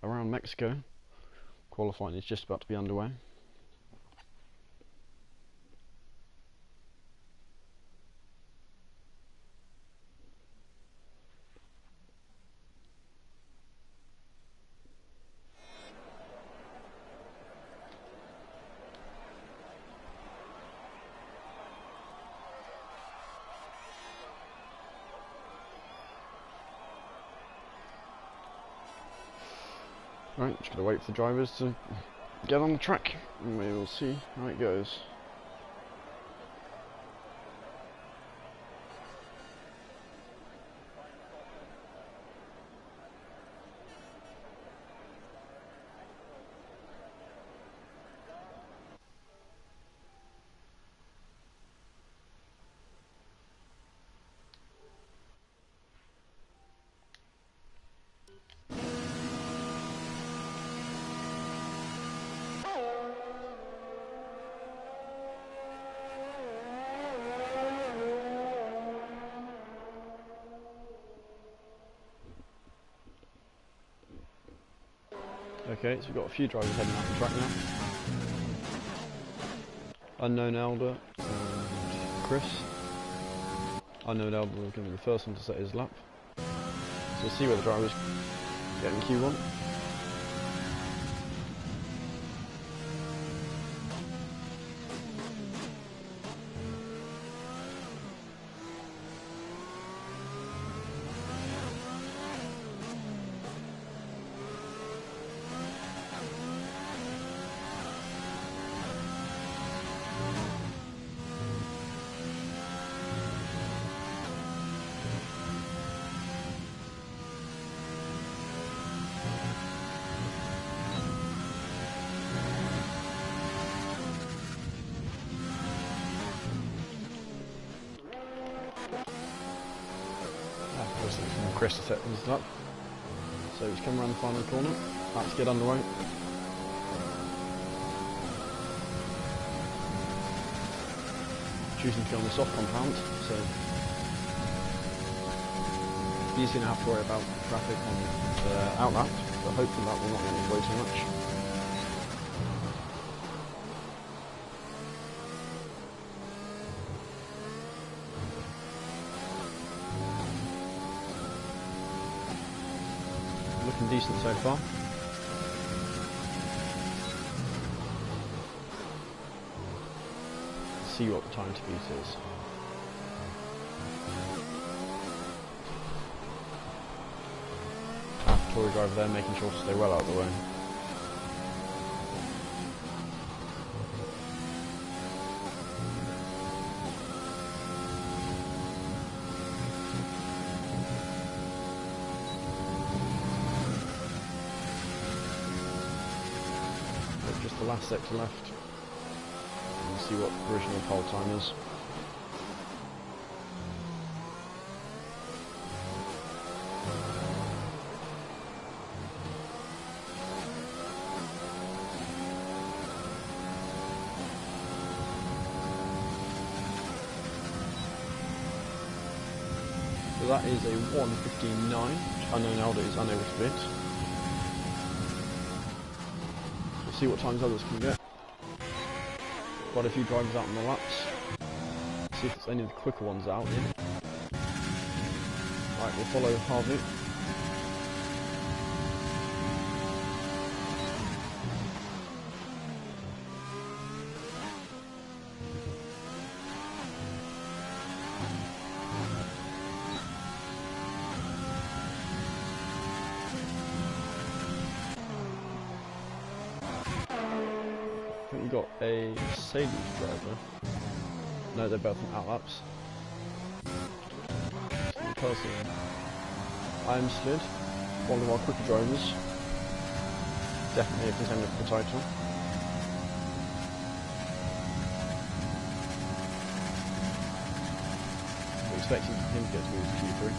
around Mexico. Qualifying is just about to be underway. Right, just gotta wait for the drivers to get on the track and we will see how it goes. Okay, so we've got a few drivers heading out the track now. Unknown Elder and Chris. Unknown Elder is going to be the first one to set his lap. So we'll see where the drivers get in Q1. Chris to set his up. So he's come around the final corner. Let's get underway. Choosing to go on the soft compound, so he's going to have to worry about traffic on the outlap, but hopefully that will not get in his way too much. Looking decent so far. Let's see what the time to beat is. Tory driver there making sure to stay well out of the way. Just the last sector left. And see what the original pole time is. So that is a 1:59, which Unknown Elder is unable to beat. We'll see what times others can get. Quite a few drivers out on the laps. See if it's any of the quicker ones out here. Right, we'll follow Harvey. I think we've got a Mercedes driver. No, they're both on outlaps. I'm Slid, one of our quicker drivers. Definitely a contender for the title. We're expecting him to get to move to Q3.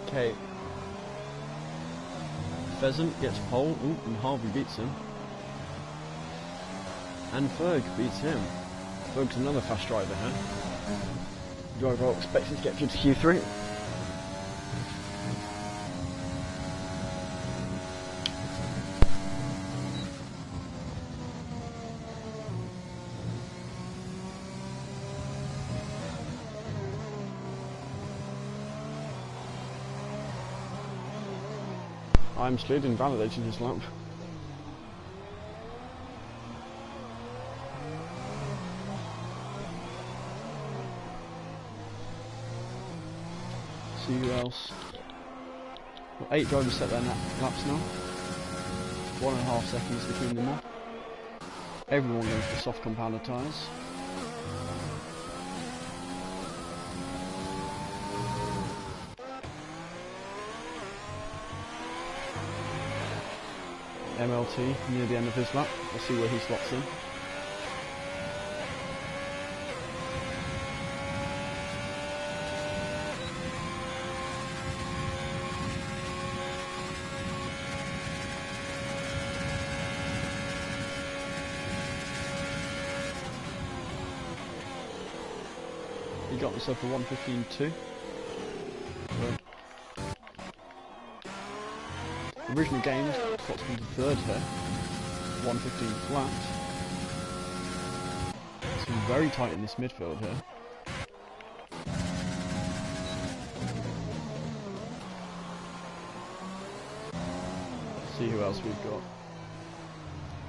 Okay. Pheasant gets pole. Ooh, and Harvey beats him. And Ferg beats him. Ferg's another fast driver here. Driver expecting to get through to Q3. I'm slid invalidating his lap. See who else. Well, 8 drivers set their laps now. 1.5 seconds between them all. Everyone goes for soft compounder tyres. MLT near the end of his lap. We'll see where he slots in. He got himself a 1:15.2. Original games, got to be third here. 1:15 flat. It's been very tight in this midfield here. Let's see who else we've got.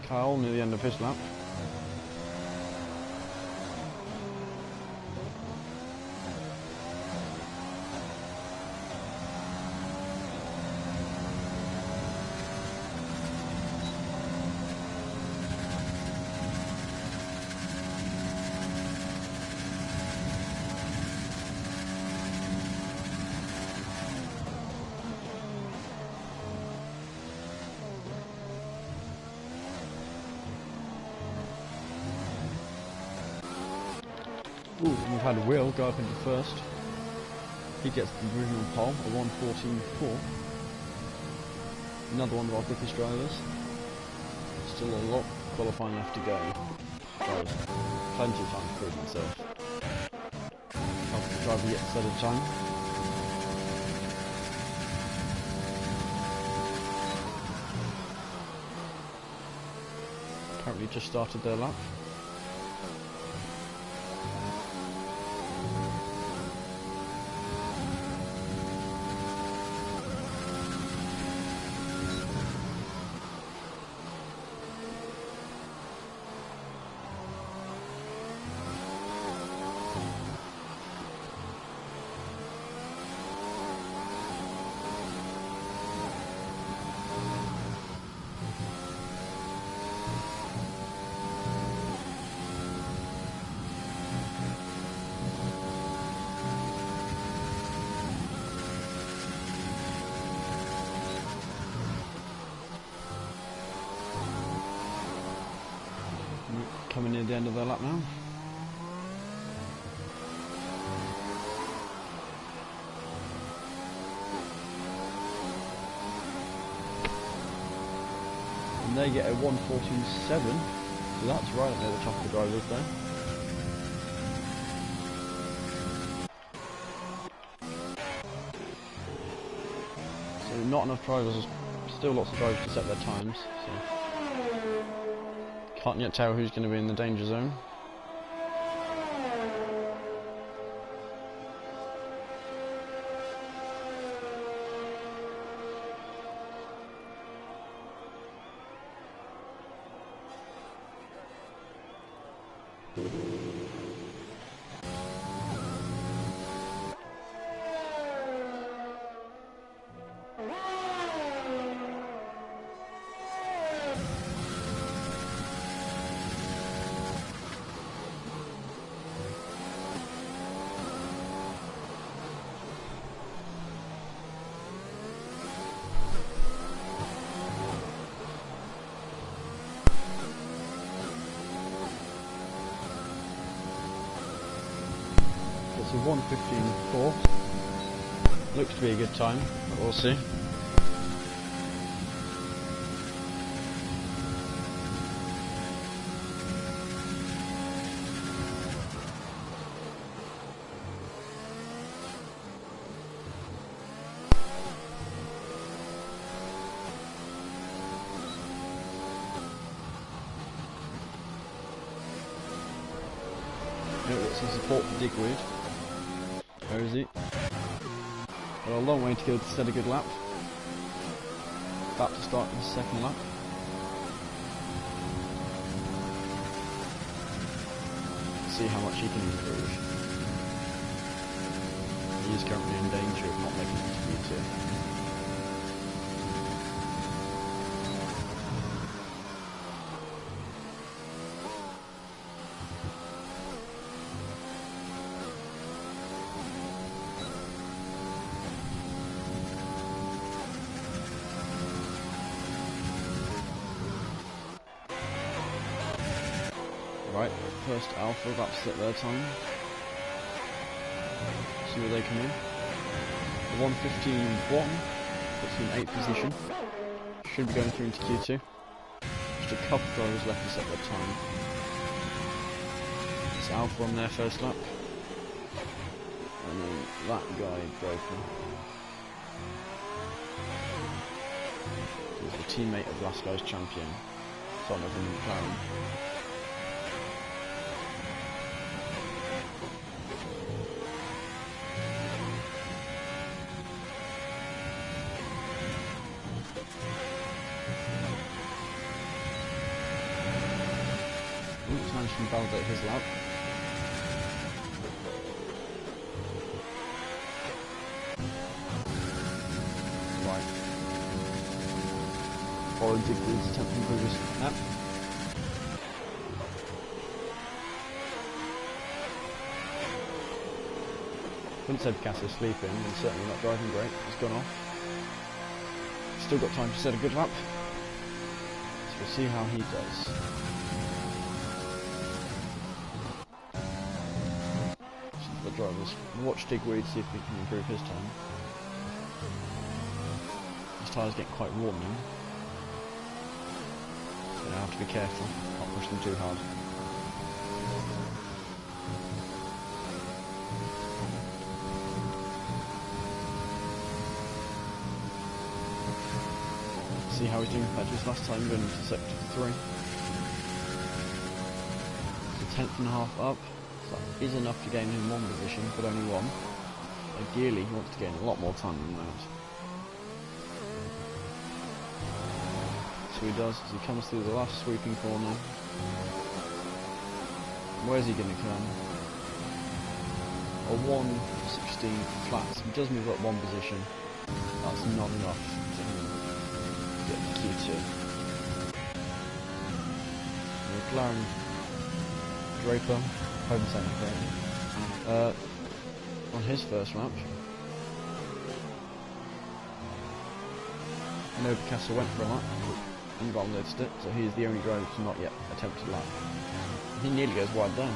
Kyle near the end of his lap. Ooh, we've had Will go up into first. He gets the original pole, a 1:14.4. Another one of our quickest drivers. Still a lot of qualifying left to go. Drivers, plenty of time to prove himself. Helps the driver get set of time. Apparently just started their lap. Coming near the end of their lap now. And they get a 1:14.7, so that's right up near the top of the drivers there. So not enough drivers, still lots of drivers to set their times. So. Can't yet tell who's going to be in the danger zone. It's a 1:15.4. Looks to be a good time, but we'll see. Got some support for Digweed. Where is he? Got a long way to go to set a good lap. About to start his second lap. See how much he can improve. He is currently in danger of not making it to Q2. Right, first Alpha about to set their time. See where they come in. The 1:15.1 puts them in 8th position. Should be going through into Q2. Just a couple drivers left to set their time. It's Alpha on their first lap. And then that guy drove them. He was the teammate of last guy's champion, Tom of the McLaren. Managed to validate his lap. Right. Following Digweed's attempt to improve his lap. Wouldn't say Picasso's sleeping, and certainly not driving great. He's gone off. Still got time to set a good lap. So we'll see how he does. Drivers. Watch Digweed, see if he can improve his time. His tyres getting quite warm now. So I have to be careful, not push them too hard. See how he's doing compared to his last time, going into sector 3. So 10th and a half up. That is enough to gain him one position, but only one. Ideally, he wants to gain a lot more time than that. So he does, as he comes through the last sweeping corner. Where's he going to come? A 1:16 flat. He does move up one position. That's not enough to get the Q2. McLaren Draper. Home centre on his first lap. I know Picasso went for a lap and validated it, so he's the only driver to not yet attempt a lap. He nearly goes wide down.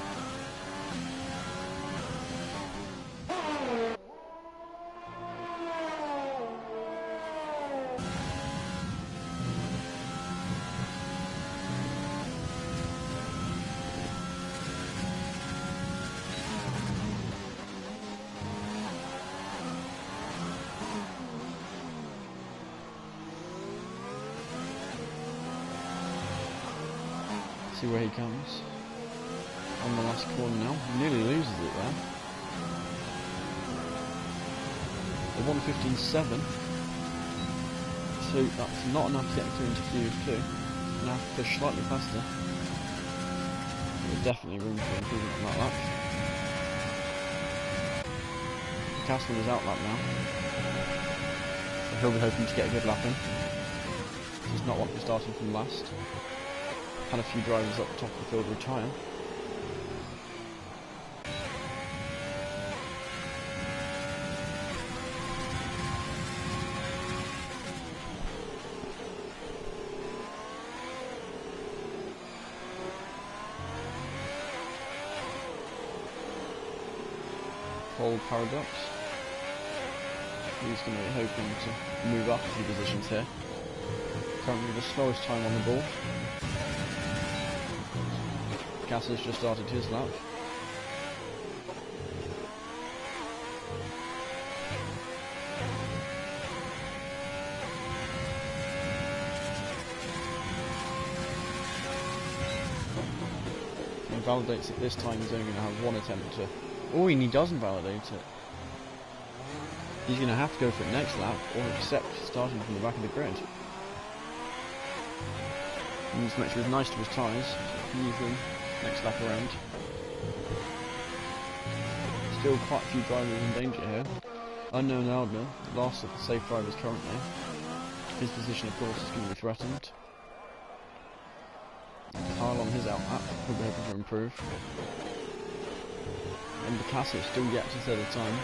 See where he comes. On the last corner now. He nearly loses it there. The 1:15.7. So that's not enough to get through into Q2. Now have to push slightly faster. There's definitely room for improvement on that lap. Castle is out lap now. So he'll be hoping to get a good lap in. He's not wanting to start him from last. Had a few drivers up the top of the field retire. Pole paradox. He's going to be hoping to move up a few positions here. Currently the slowest time on the board. Gasser's just started his lap. He validates it this time. He's only going to have one attempt to... Oh, and he doesn't validate it. He's going to have to go for it next lap, or accept starting from the back of the grid. He needs to make sure he's nice to his tyres, so he can use them next lap around. Still quite a few drivers in danger here. Unknown Aldner, last of the safe drivers currently. His position, of course, is going to be threatened. Kyle on his out lap, he'll be hoping to improve. And Picasso still yet to set a time.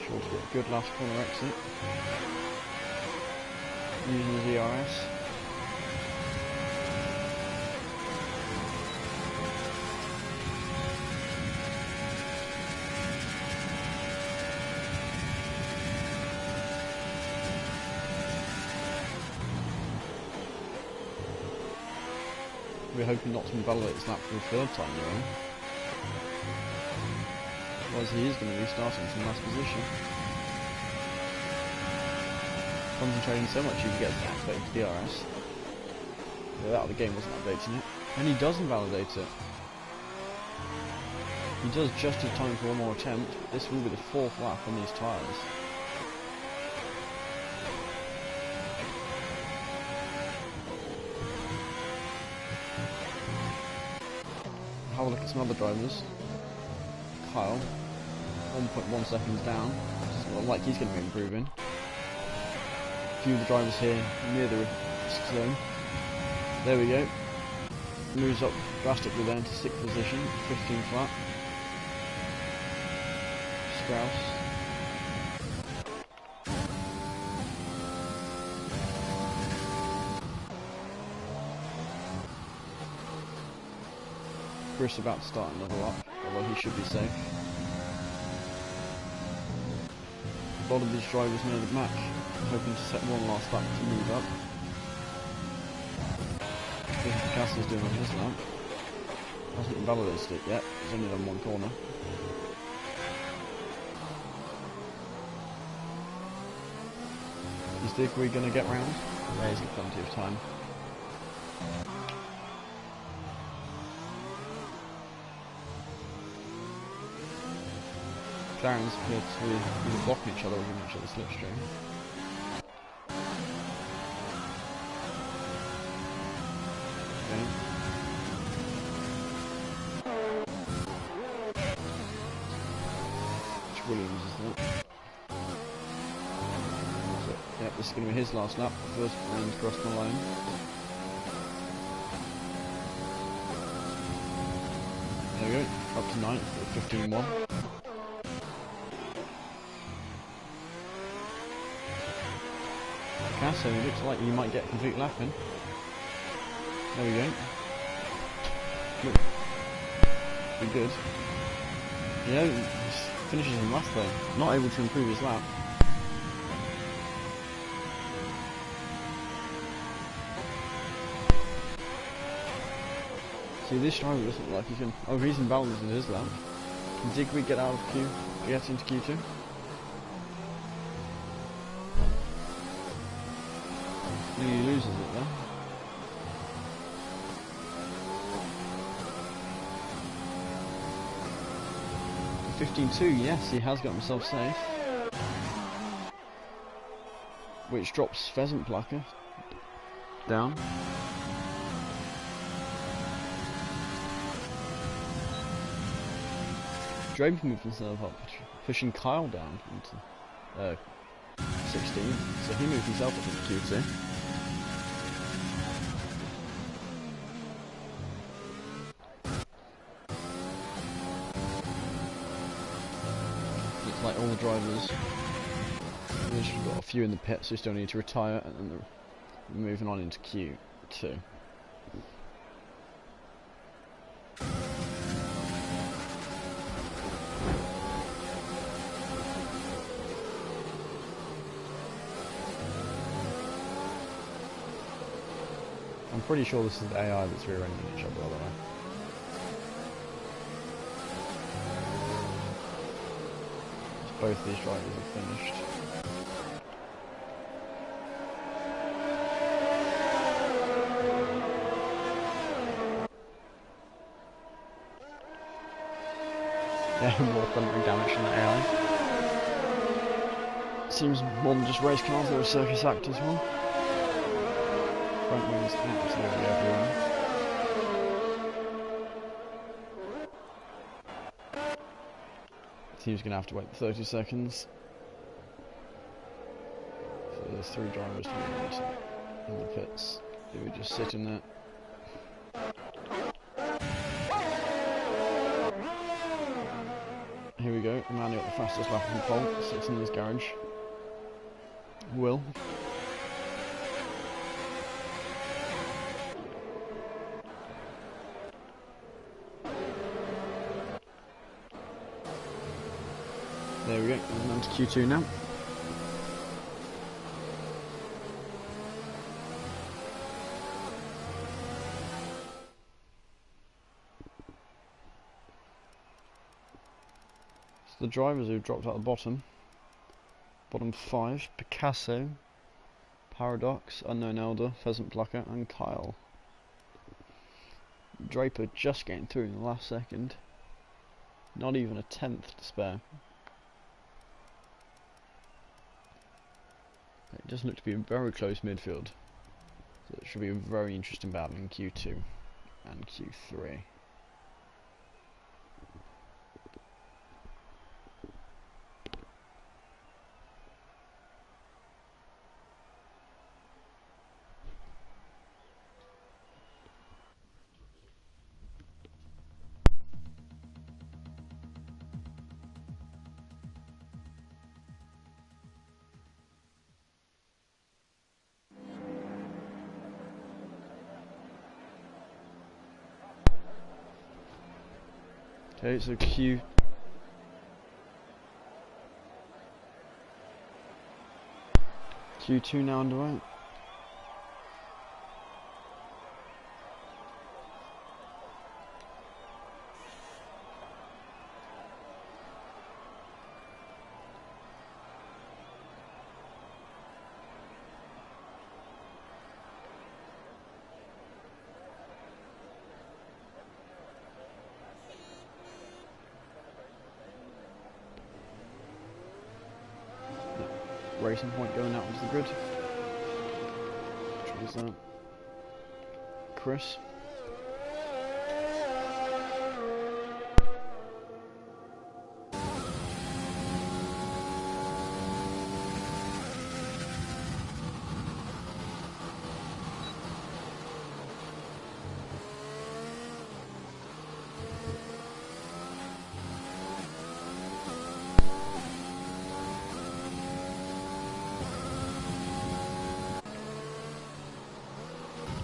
Sure to get a good last corner exit. Using his ERS. We're hoping not to invalidate this lap for the third time in a row. Otherwise he is going to be starting from last position. Concentrating so much you can get to activate the DRS. Yeah, that other game wasn't updating it. And he does invalidate it. He does just have time for one more attempt. This will be the fourth lap on these tyres. Have a look at some other drivers. Kyle, 1.1 seconds down. Doesn't look like he's going to be improving. A few of the drivers here near the risk zone. There we go. Moves up drastically there into 6th position, 15th lap. Strauss. Chris about to start another lap, although he should be safe. A lot of these drivers know the match, hoping to set one last lap to move up. I think Picasso's doing on his lap. Hasn't validated it yet, he's only done one corner. Is Digweed going to get round? Yeah, he's got plenty of time. Clarence appear to be blocking each other or giving each other slipstream. Okay. It's Williams, isn't it? So, yep, this is going to be his last lap. First and across the line. There we go, up to 9th at 15.1. So it looks like you might get a complete lap in. There we go. Look. Pretty good. Yeah, finishes in last though. Not able to improve his lap. See, this driver doesn't look like he can... Oh, he's imbalanced in his lap. Can Digweed get out of Q? Get into Q2? He loses it there. .15.2, yes, he has got himself safe. Which drops Pheasant Plucker down. Draper moved himself up, pushing Kyle down into 16. So he moved himself up into Q2. Looks like all the drivers. We've got a few in the pits who still need to retire, and then they're moving on into Q2. pretty sure this is the AI that's rear-ending each other, by the way. Both these drivers are finished. Yeah, more thundering damage from the AI. Seems more than just race cars, there are circus act as well. Front wings absolutely everywhere. Team's going to have to wait 30 seconds for the 3 drivers to be in the pits. They were just sitting there. Here we go, the man who got the fastest lap on pole sits in his garage. Will. There we go, moving on to Q2 now. So the drivers who dropped out the bottom 5, Picasso, Paradox, Unknown Elder, Pheasant Plucker and Kyle. Draper just getting through in the last second. Not even a tenth to spare. It does look to be a very close midfield. So it should be a very interesting battle in Q2 and Q3. Okay, so Q2 now underway. Racing Point going out onto the grid. Which was that? Chris.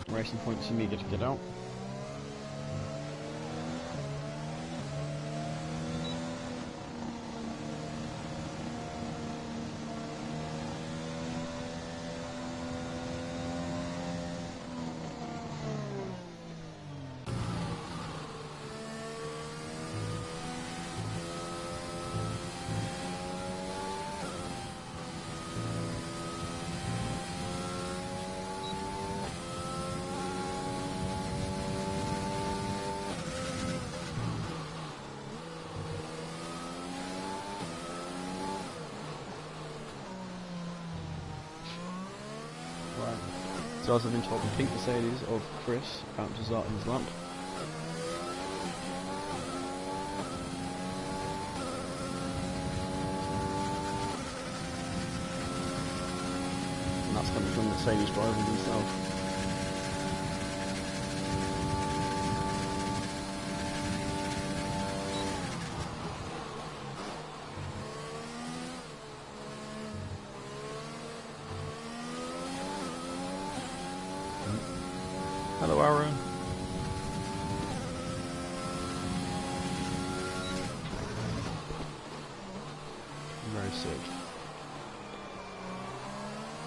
Racing Point seem eager to get out. So as I've been told, the pink Mercedes of Chris about to start his lap. And that's coming from the Mercedes drivers himself. Hello, Aaron. I'm very sick.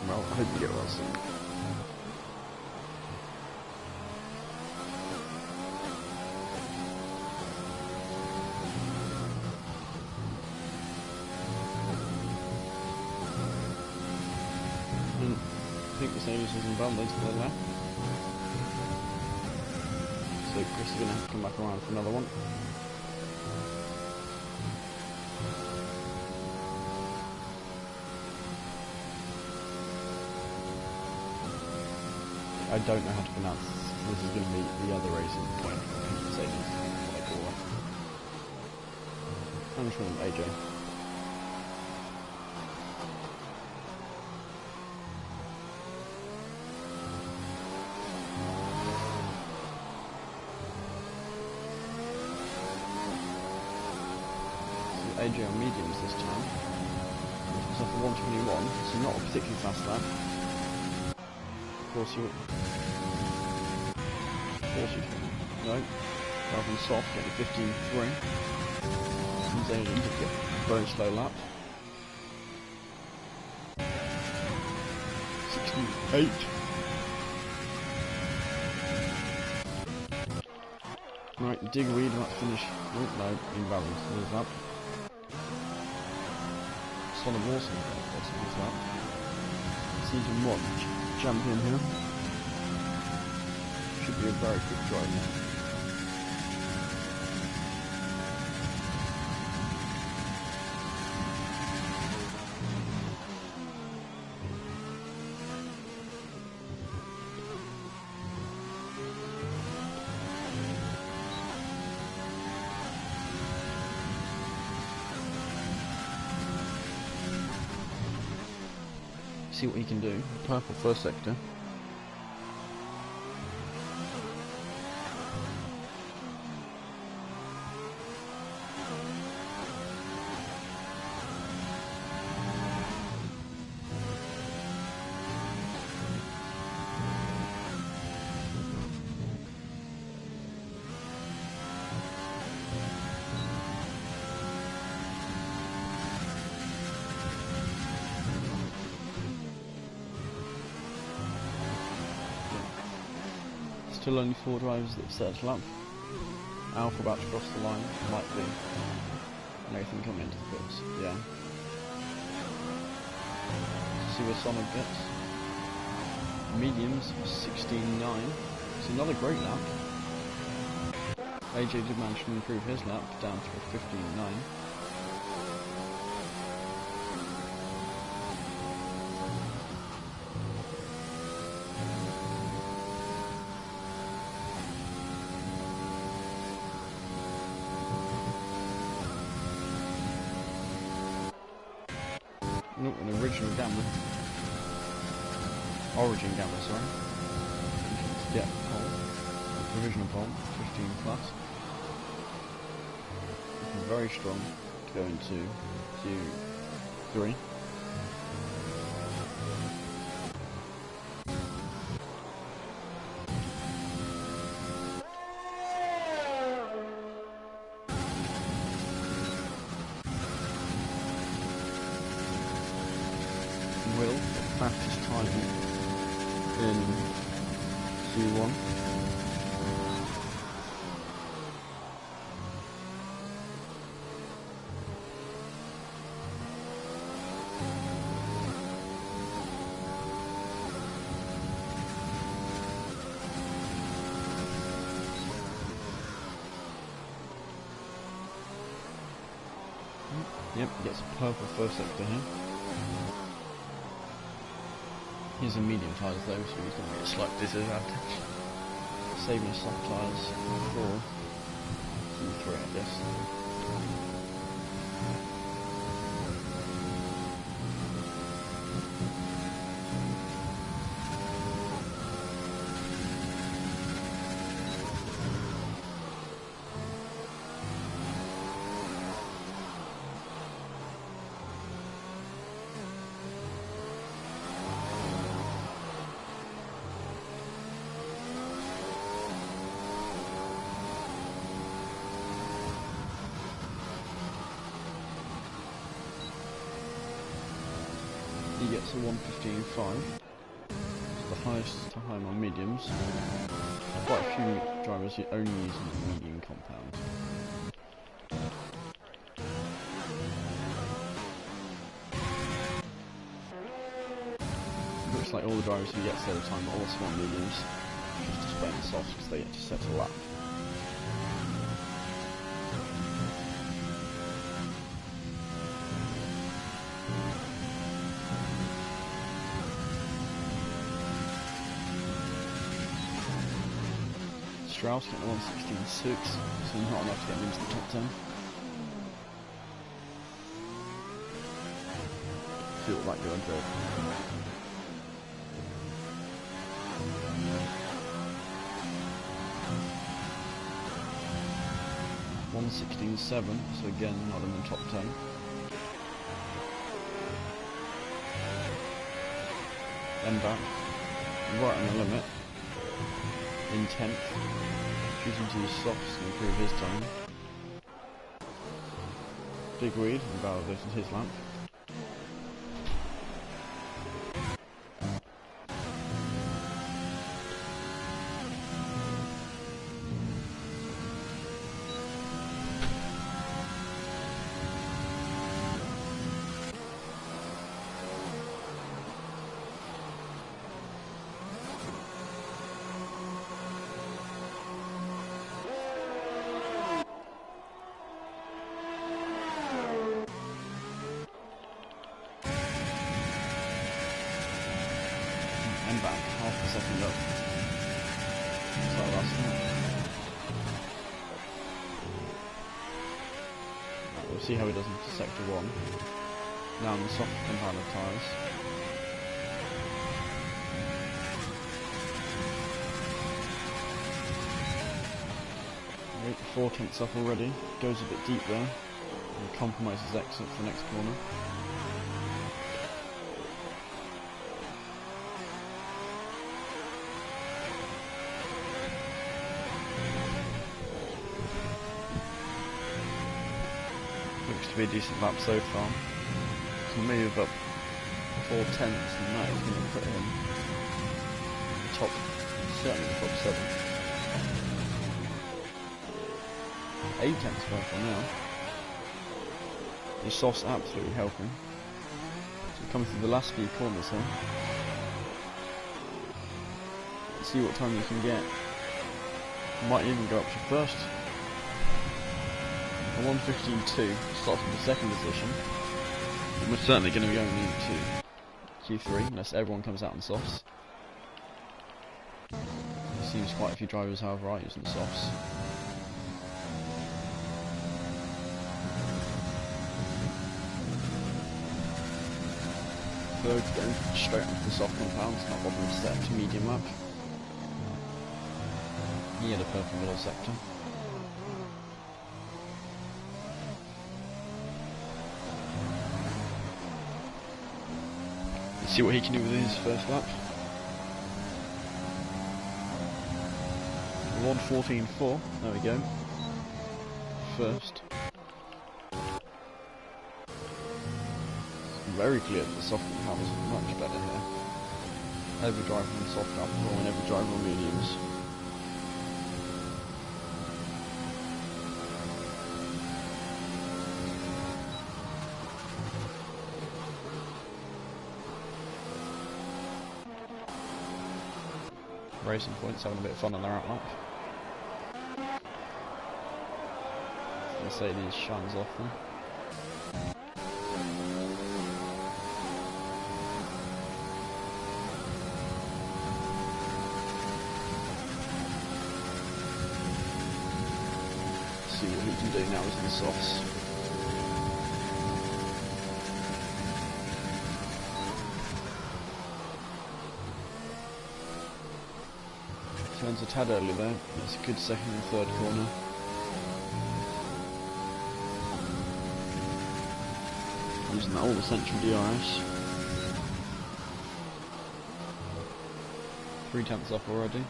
Well, I hope you get well soon. Mercedes is involved into the left. So Chris is going to have to come back around for another one. I don't know how to pronounce this. This is going to be the other racing point. Mercedes, what I call it. I'm sure AJ. AJ on mediums this time. It's off a 121, so not a particularly fast lap. Of course you no, rather than soft, getting 15.3. And Zayn did get a very slow lap. 68. Right, Digweed about to finish. Oh, no, invalid. There's that. Solid Warson, possibly that. Season 1 champion here. Should be a very quick drive now. See what he can do. Purple first sector. Still only 4 drivers that have set a lap. Alpha about to cross the line, might be. Nathan coming into the pits, yeah. See where Sonic gets. Mediums, 16.9. It's another great lap. AJ did manage to improve his lap down to a 15.9. No, an original gambler. Origin gambler, sorry. Yeah, pole. Provisional pole, 15 plus. Looking very strong to go into Q3. Will, fastest time in Q1. Yep, gets a purple first sector here. He's a medium tyres though, so he's going to get a slight disadvantage. Saving his soft tyres for Q3, I guess. He gets a 1:15.5. It's the highest time on mediums. Quite a few drivers who only use the medium compound. Looks like all the drivers who get set of time, all the small mediums, just displaying the softs because they get to set a lap. Strauss getting a 1:16.6, so not enough to get him into the top 10. Feel like you're under 1:16.7, so again not in the top 10. Then back, right on the limit, in 10th, choosing to use softs to improve his time. Big weed, and validated his lap. And back, half a second up. Just like last time. We'll see how he does into sector 1. Now on the soft compound of tyres. Right, 4/10 off already. Goes a bit deep there. And compromises exit for the next corner. Looks to be a decent lap so far. Can move up 4/10, and that is going to put him in the top, certainly the top 7. 8/10 for now. His softs absolutely helping. So coming through the last few corners here. Let's see what time you can get. Might even go up to first. A 1:15.2 starts with the second position. And we're certainly going to be going into Q3 unless everyone comes out on softs. There seems quite a few drivers, however, are using softs. Third going straight onto the soft compounds, not bothering to set up to medium lap. He had a purple middle sector. Let's see what he can do with his first lap. 1:14.4, there we go. First. Very clear that the soft compound is much better here. Every driver on soft alcohol and every driver on mediums. Racing Points having a bit of fun on their outlap. Mercedes shines off them. See what he can do now with the softs. Turns a tad early there. It's a good second and third corner. Using all the central DRS. 3/10 off already.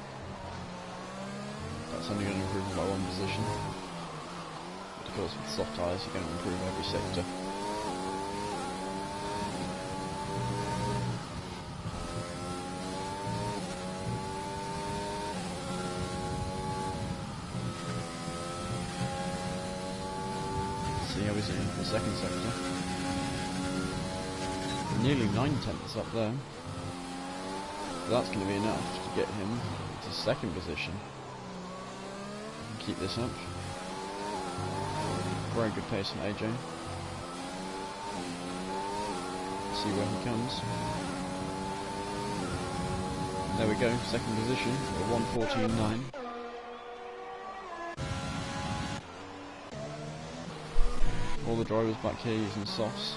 That's only going to improve by one position. But of course with soft tyres you're going to improve every sector. See how he's in the second sector. Nearly 9/10 up there. That's going to be enough to get him to second position. Keep this up. Very good pace from AJ. See where he comes. There we go, second position at 1:14.9. All the drivers back here using softs.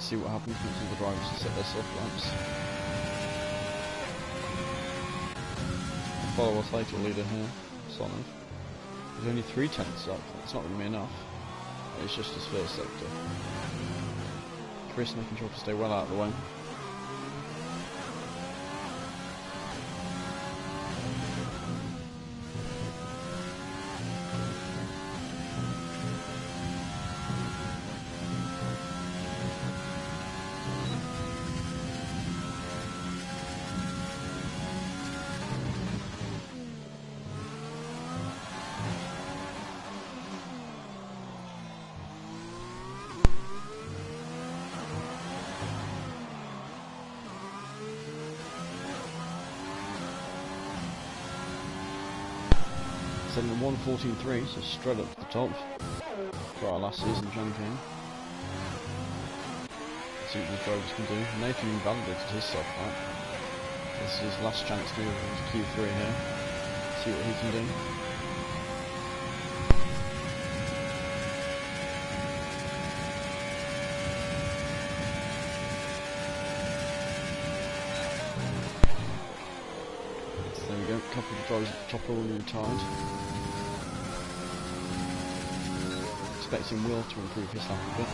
See what happens once all the drivers set their soft laps. Follow our title leader here, Sonov. There's only 3/10 up, that's not going to be enough. It's just his first sector. Chris making sure to stay well out of the way. Setting at 1:14.3, so straight up to the top for our last season champion. See what these drivers can do. Nathan invalidated his soft lap. This is his last chance to move into Q3 here. See what he can do. So there we go, a couple of drivers at the top are already retired. Expecting Will to improve his lap a bit.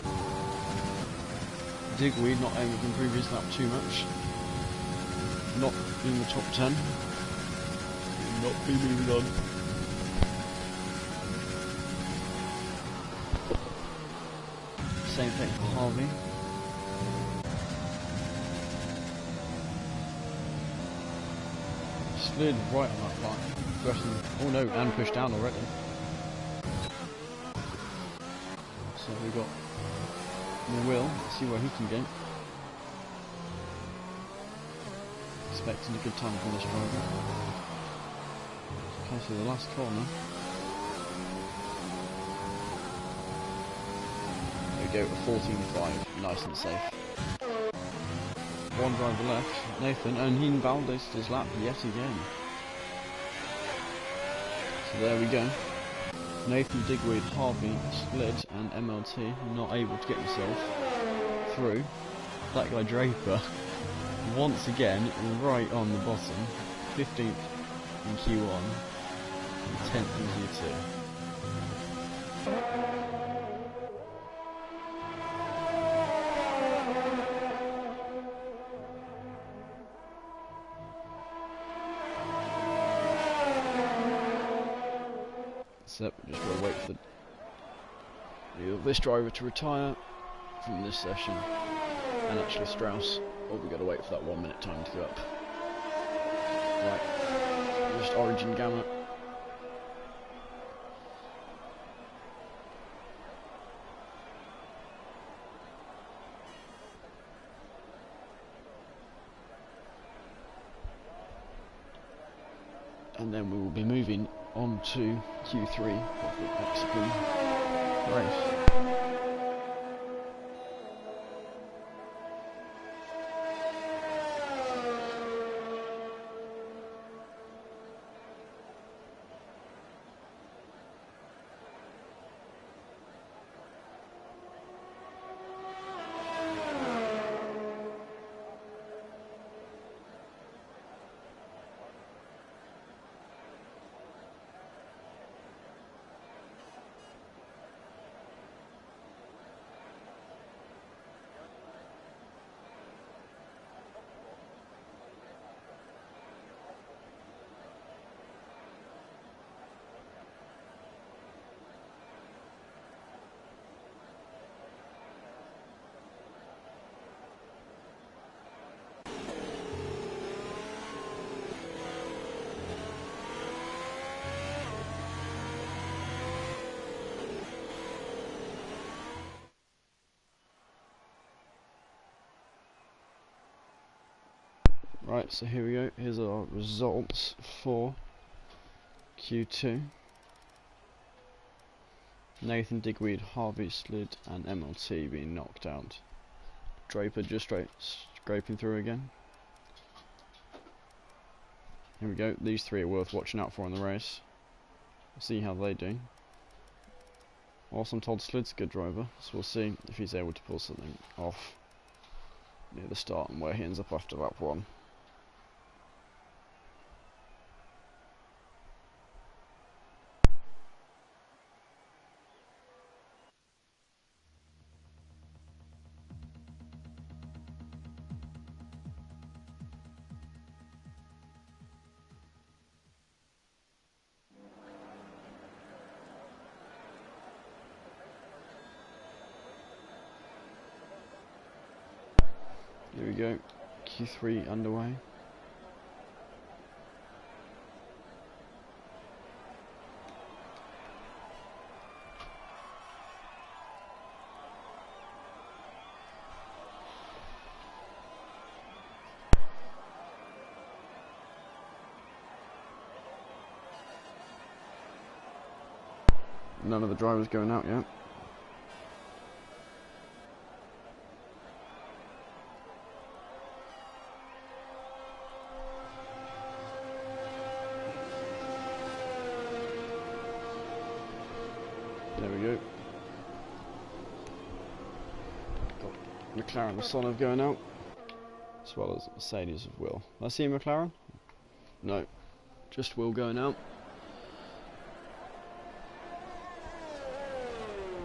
Digweed not able to improve his lap too much. Not in the top 10. Not be moving on. Same thing for Harvey. Slid right on that line. Oh no, and pushed down already. So we got Will, let's see where he can go. Expecting a good time from this driver. Comes through the last corner. There we go, a 14.5, nice and safe. One driver left, Nathan, and he invalidated his lap yet again. So there we go. Nathan, Digweed, Harvey, Slid and MLT not able to get himself through. That guy Draper, once again, right on the bottom. 15th in Q1, and 10th in Q2. So we're just going to wait for this driver to retire from this session, and actually Strauss, or we've got to wait for that 1 minute time to go up. Right, just Origin Gamma. And then we will be moving on to Q3 of the Mexican race. Right, so here we go. Here's our results for Q2. Nathan, Digweed, Harvey, Slid and MLT being knocked out. Draper just scraping through again. Here we go. These three are worth watching out for in the race. We'll see how they do. Whilst I'm told Slid's a good driver, so we'll see if he's able to pull something off near the start and where he ends up after lap 1. Here we go, Q3 underway. None of the drivers going out yet. There we go. Got McLaren and Sonov going out, as well as Mercedes of Will. Did I see McLaren? No, just Will going out.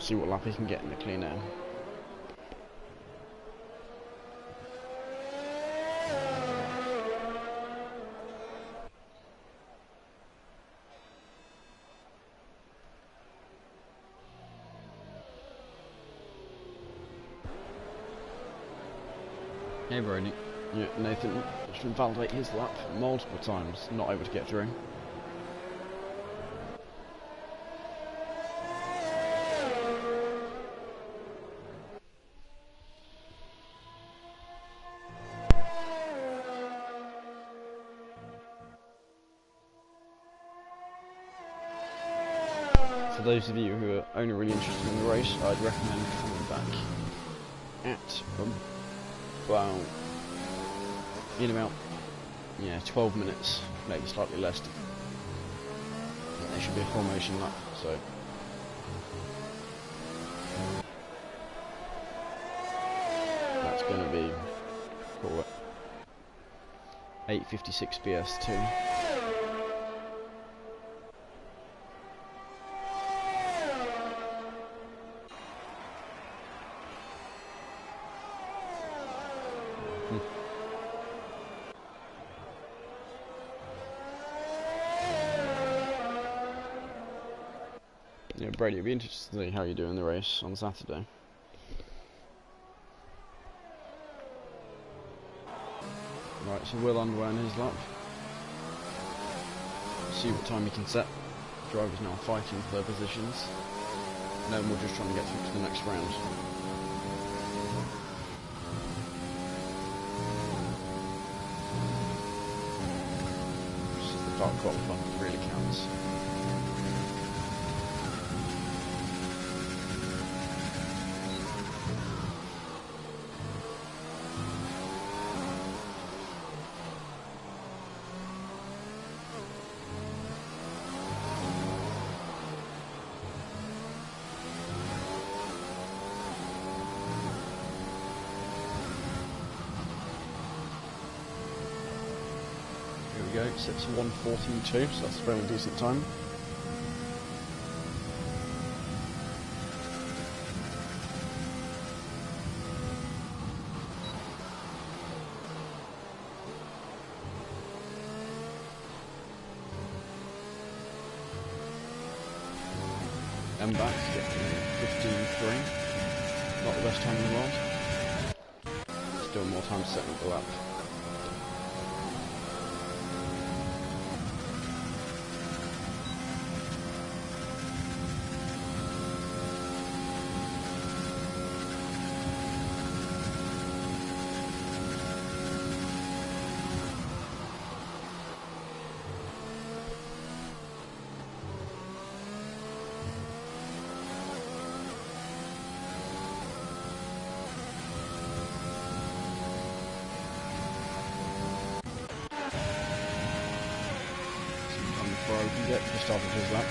See what lap he can get in the clean air. Hey Brody. Yeah, Nathan should invalidate his lap multiple times, not able to get through. For those of you who are only really interested in the race, I'd recommend coming back at about, in about, 12 minutes, maybe slightly less. There should be a formation lap, so. That's going to be, call it, 8:56 BS2. Yeah, Brady, it'd be interesting to see how you do in the race on Saturday. Right, so Will underway on his lap. See what time he can set. Drivers now fighting for their positions. And then we're just trying to get through to the next round. This is the dark qualifying that really counts. Go, sets 1:14.2, so that's a fairly decent time. And back to get 15.3. Not the best time in the world. Still more time to set up the lap. Yep, just started his lap.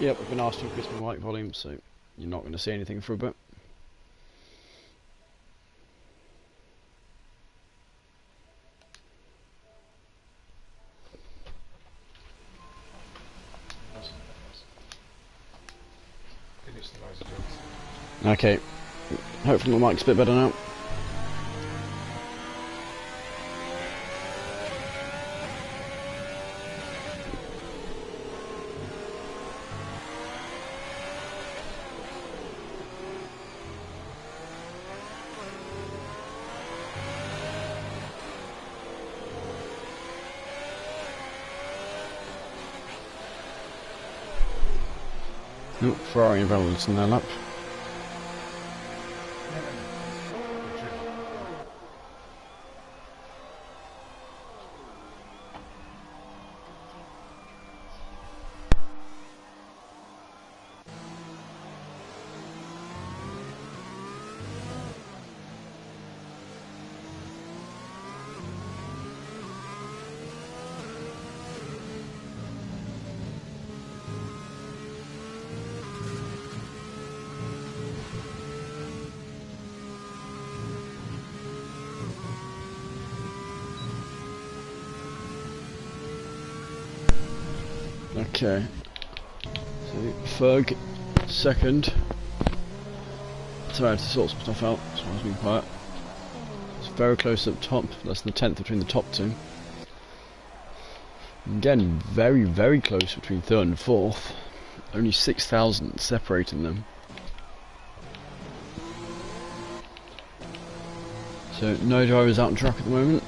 Yep, we've been asked to increase my mic volume, so you're not going to see anything for a bit. Okay, hopefully my mic's a bit better now. Oh, Ferrari and Reynolds in their lap. Okay, so Ferg second. Sorry, I had to sort some stuff out, so I was being quiet. It's very close up top, less than a tenth between the top two. Again, very, very close between third and fourth. Only 6,000 separating them. So, no drivers out on track at the moment.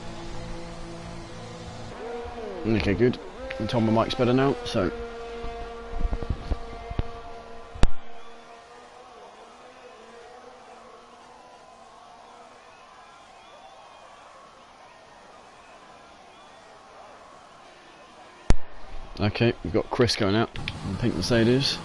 Okay, good. I can tell my mic's better now, so. Okay, we've got Chris going out in pink Mercedes.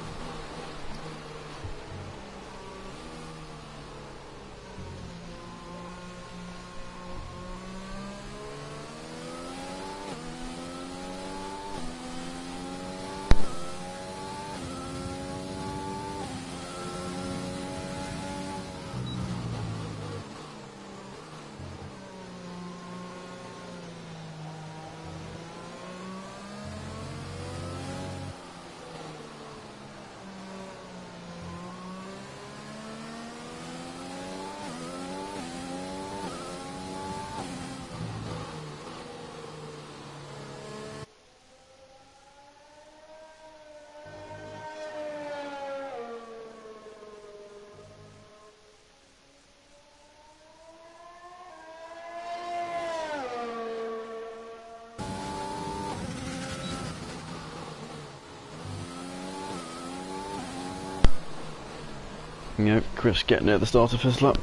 You know, Chris getting it at the start of his lap.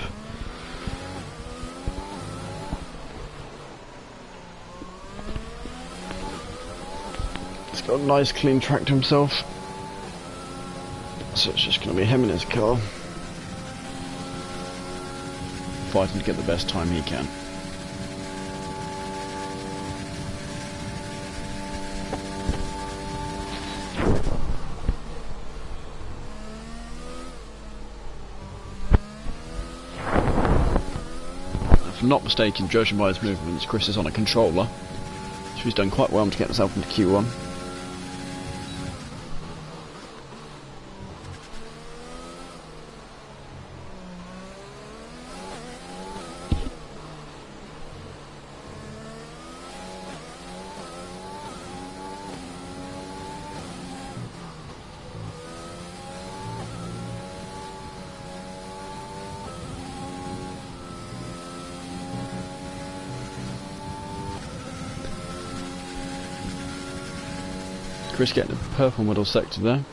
He's got a nice clean track to himself. So it's just going to be him in his car. Fighting to get the best time he can. If I'm not mistaken, judging by his movements, Chris is on a controller, so he's done quite well to get himself into Q1. Chris getting the purple middle sector there.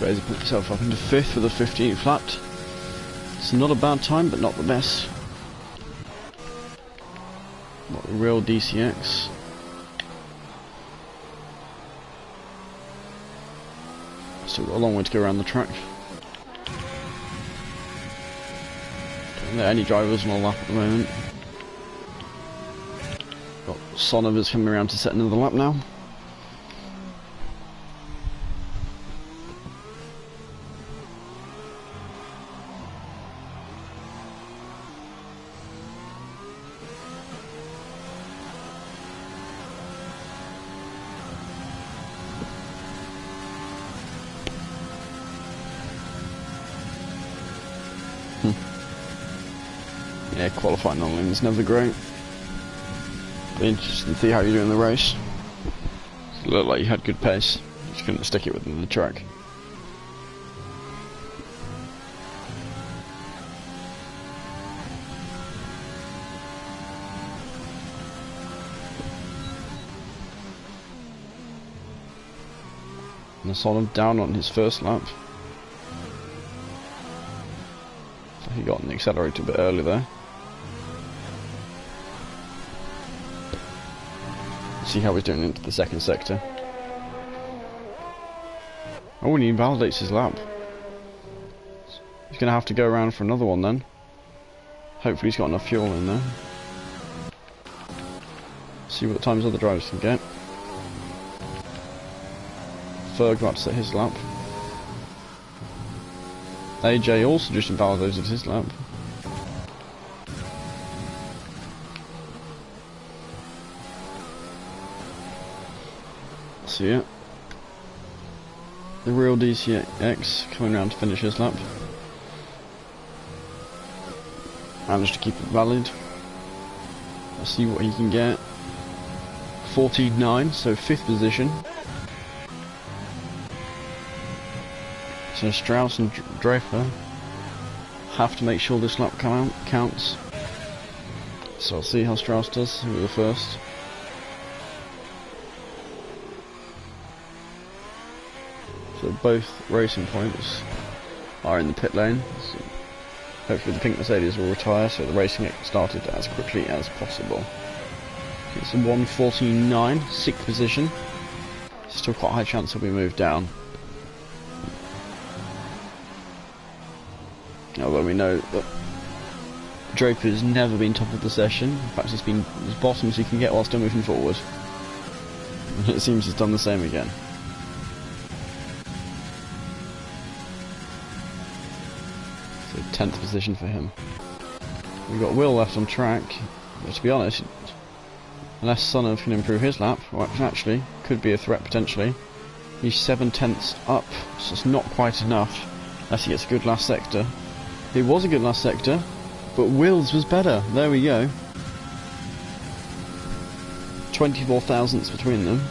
He put himself up into 5th with a 15 flat. It's not a bad time, but not the best. Not the real DCX. Still got a long way to go around the track. Don't let any drivers on a lap at the moment. Got Sonovers coming around to set another lap now. Yeah, qualifying on is never great. Be interesting to see how you do in the race. It looked like you had good pace, just couldn't stick it within the track. And Sonov down on his first lap. He got on the accelerator a bit early there. See how he's doing into the second sector. Oh, and he invalidates his lap. He's going to have to go around for another one then. Hopefully he's got enough fuel in there. See what times other drivers can get. Ferg about to set his lap. AJ also just invalidated his lap. See it. The real DCX coming around to finish his lap. Managed to keep it valid. Let's see what he can get. 49, so 5th position. So Strauss and Draper have to make sure this lap counts. So I'll see how Strauss does with the first. So both racing points are in the pit lane. So hopefully the pink Mercedes will retire so the racing gets started as quickly as possible. It's a 149, 6th position. Still quite a high chance he'll be moved down. Although we know that Draper's never been top of the session. In fact, it's been as bottom as he can get while still moving forward. And it seems he's done the same again. So 10th position for him. We've got Will left on track. But to be honest, unless Sonov can improve his lap, which actually could be a threat potentially, he's 7/10 up, so it's not quite enough unless he gets a good last sector. It was a good last sector, but Will's was better. There we go. 24 thousandths between them.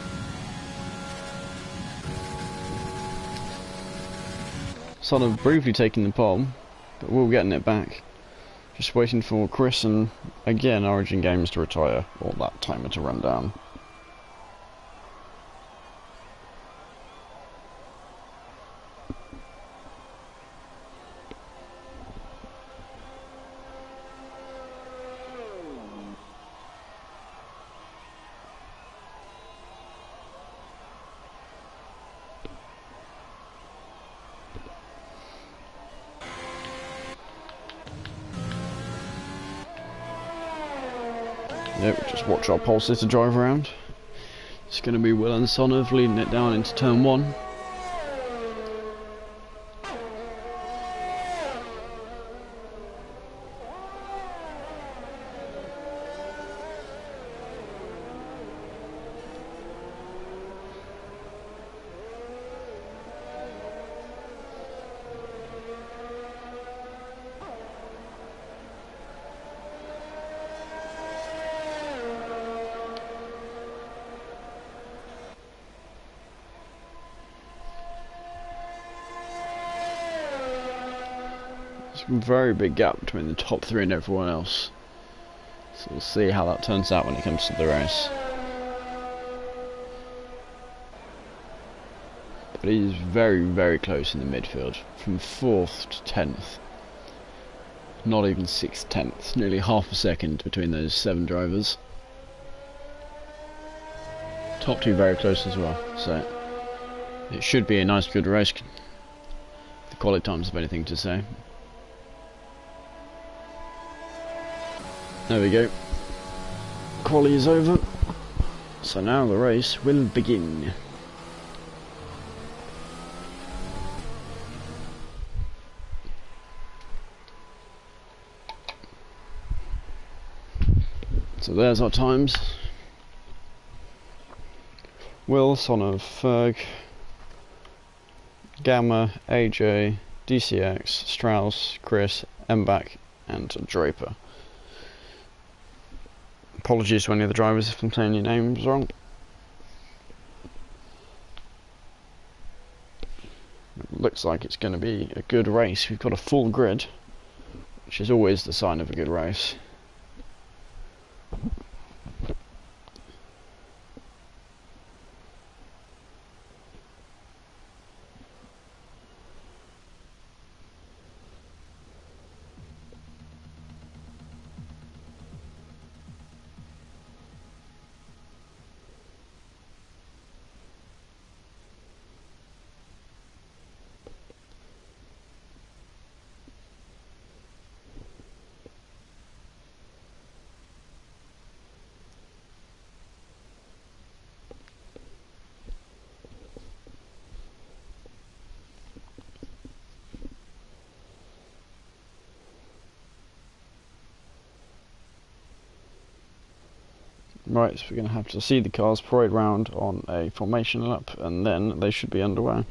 Sort of briefly taking the pole, but Will getting it back. Just waiting for Chris and, again, Origin Games to retire, or that timer to run down. Yep, just watch our pole sitter drive around. It's going to be Will and Sonov leading it down into turn 1. very big gap between the top 3 and everyone else. So we'll see how that turns out when it comes to the race. But he's very, very close in the midfield, from 4th to 10th. Not even 6/10ths, nearly half a second between those 7 drivers. Top 2 very close as well, so it should be a nice good race. The quality times have anything to say. There we go. Quali is over, so now the race will begin. So there's our times. Will, son of Ferg, Gamma, AJ, DCX, Strauss, Chris, Mbach and Draper. Apologies to any of the drivers if I'm saying your names wrong. It looks like it's going to be a good race. We've got a full grid, which is always the sign of a good race. Right, so we're going to have to see the cars parade round on a formation lap and then they should be underway.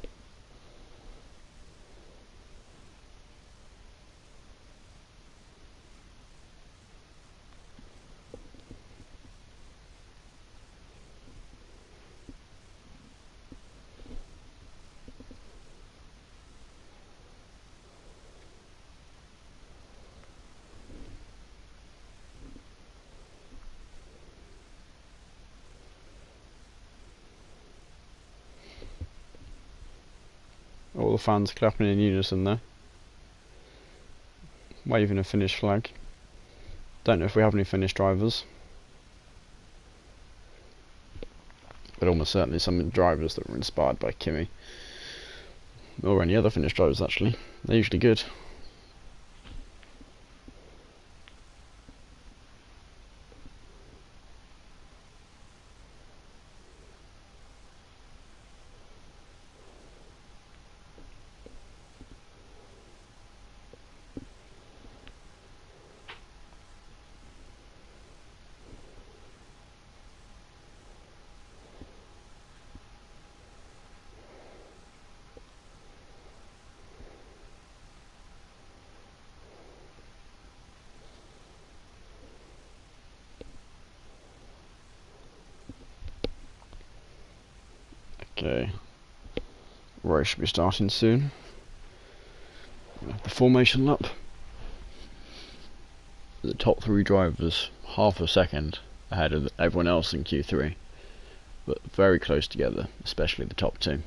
All the fans clapping in unison there, waving a finish flag. Don't know if we have any Finnish drivers, but almost certainly some drivers that were inspired by Kimi, or any other Finnish drivers actually. They're usually good. Okay, race should be starting soon. The formation lap. The top 3 drivers half a second ahead of everyone else in Q3, but very close together, especially the top 2.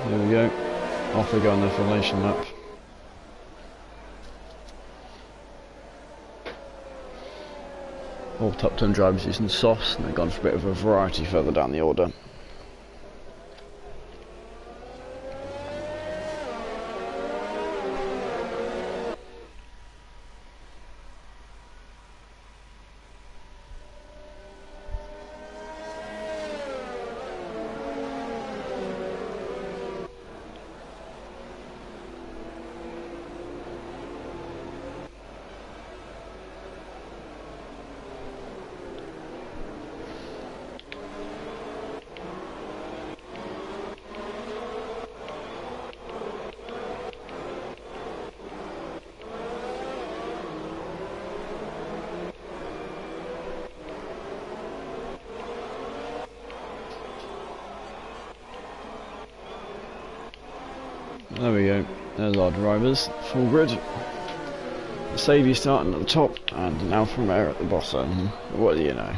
There we go, off they go on their formation lap. All top 10 drivers using softs, and they've gone for a bit of a variety further down the order. There we go. There's our drivers. Full grid. Mercedes starting at the top and an Alfa Romeo at the bottom. What do you know?